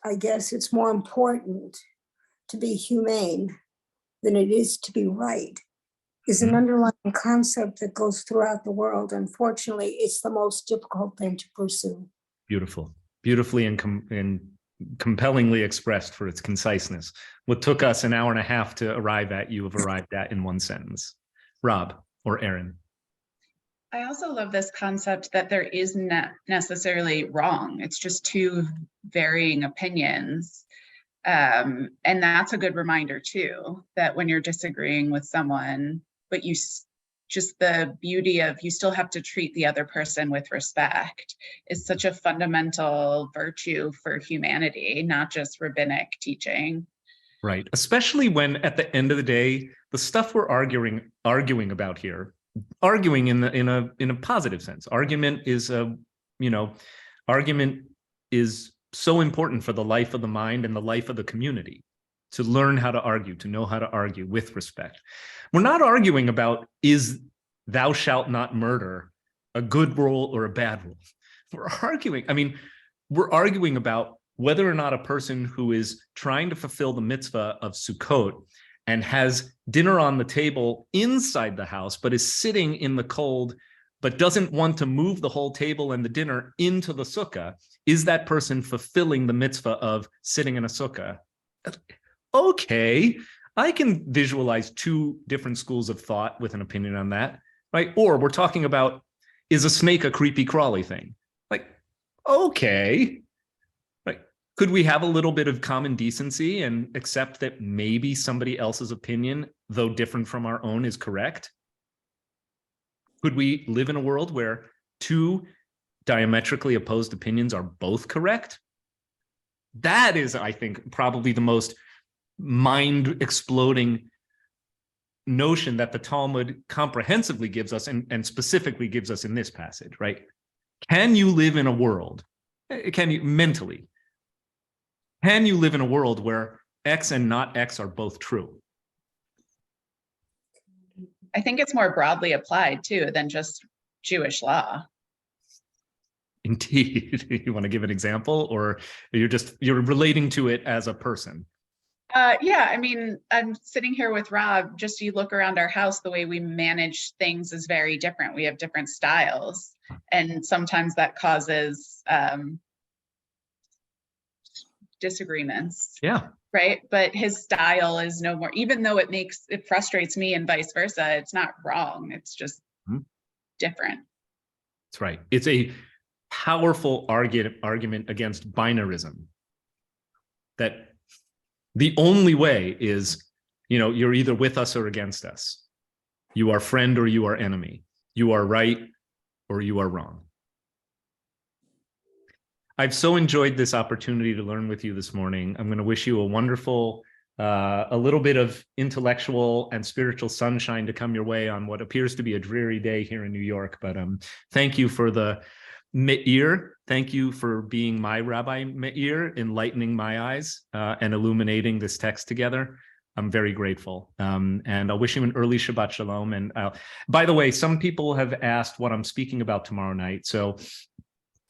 I guess it's more important to be humane than it is to be right is an underlying concept that goes throughout the world. Unfortunately, it's the most difficult thing to pursue. Beautiful. Beautifully and compellingly expressed for its conciseness. What took us an hour and a half to arrive at, you have arrived at in one sentence. Rob or Aaron. I also love this concept that there is not necessarily wrong. It's just two varying opinions. And that's a good reminder too, that when you're disagreeing with someone, but just the beauty of you still have to treat the other person with respect is such a fundamental virtue for humanity, not just rabbinic teaching. Right. Especially when at the end of the day, the stuff we're arguing about here, arguing in a positive sense. Argument is so important for the life of the mind and the life of the community, to learn how to argue, to know how to argue with respect. We're not arguing about, is thou shalt not murder a good rule or a bad rule? We're arguing about whether or not a person who is trying to fulfill the mitzvah of Sukkot and has dinner on the table inside the house, but is sitting in the cold, but doesn't want to move the whole table and the dinner into the sukkah, is that person fulfilling the mitzvah of sitting in a sukkah? Okay, I can visualize two different schools of thought with an opinion on that, right? Or we're talking about, is a snake a creepy crawly thing? Like, okay, right? Could we have a little bit of common decency and accept that maybe somebody else's opinion, though different from our own, is correct? Could we live in a world where two diametrically opposed opinions are both correct? That is, I think, probably the most mind-exploding notion that the Talmud comprehensively gives us and specifically gives us in this passage, right? Can you live in a world, can you mentally, can you live in a world where X and not X are both true? I think it's more broadly applied too than just Jewish law. Indeed. You want to give an example, or you're relating to it as a person? Yeah, I mean, I'm sitting here with Rob. Just you look around our house, the way we manage things is very different. We have different styles, and sometimes that causes disagreements. Yeah. Right. But his style is no more, even though it frustrates me and vice versa. It's not wrong. It's just different. That's right. It's a powerful argument against binarism, that the only way is, you're either with us or against us. You are friend or you are enemy. You are right or you are wrong. I've so enjoyed this opportunity to learn with you this morning. I'm going to wish you a wonderful, a little bit of intellectual and spiritual sunshine to come your way on what appears to be a dreary day here in New York. But thank you for the Meir. Thank you for being my Rabbi Meir, enlightening my eyes and illuminating this text together. I'm very grateful. And I'll wish you an early Shabbat Shalom. And by the way, some people have asked what I'm speaking about tomorrow night. So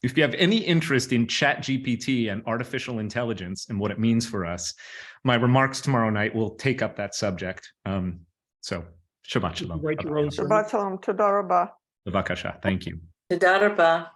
if you have any interest in ChatGPT and artificial intelligence and what it means for us, my remarks tomorrow night will take up that subject. So Shabbat Shalom. Write your own Shabbat Shalom. Toda Rabah. Bavakasha. Thank you. Toda Rabah.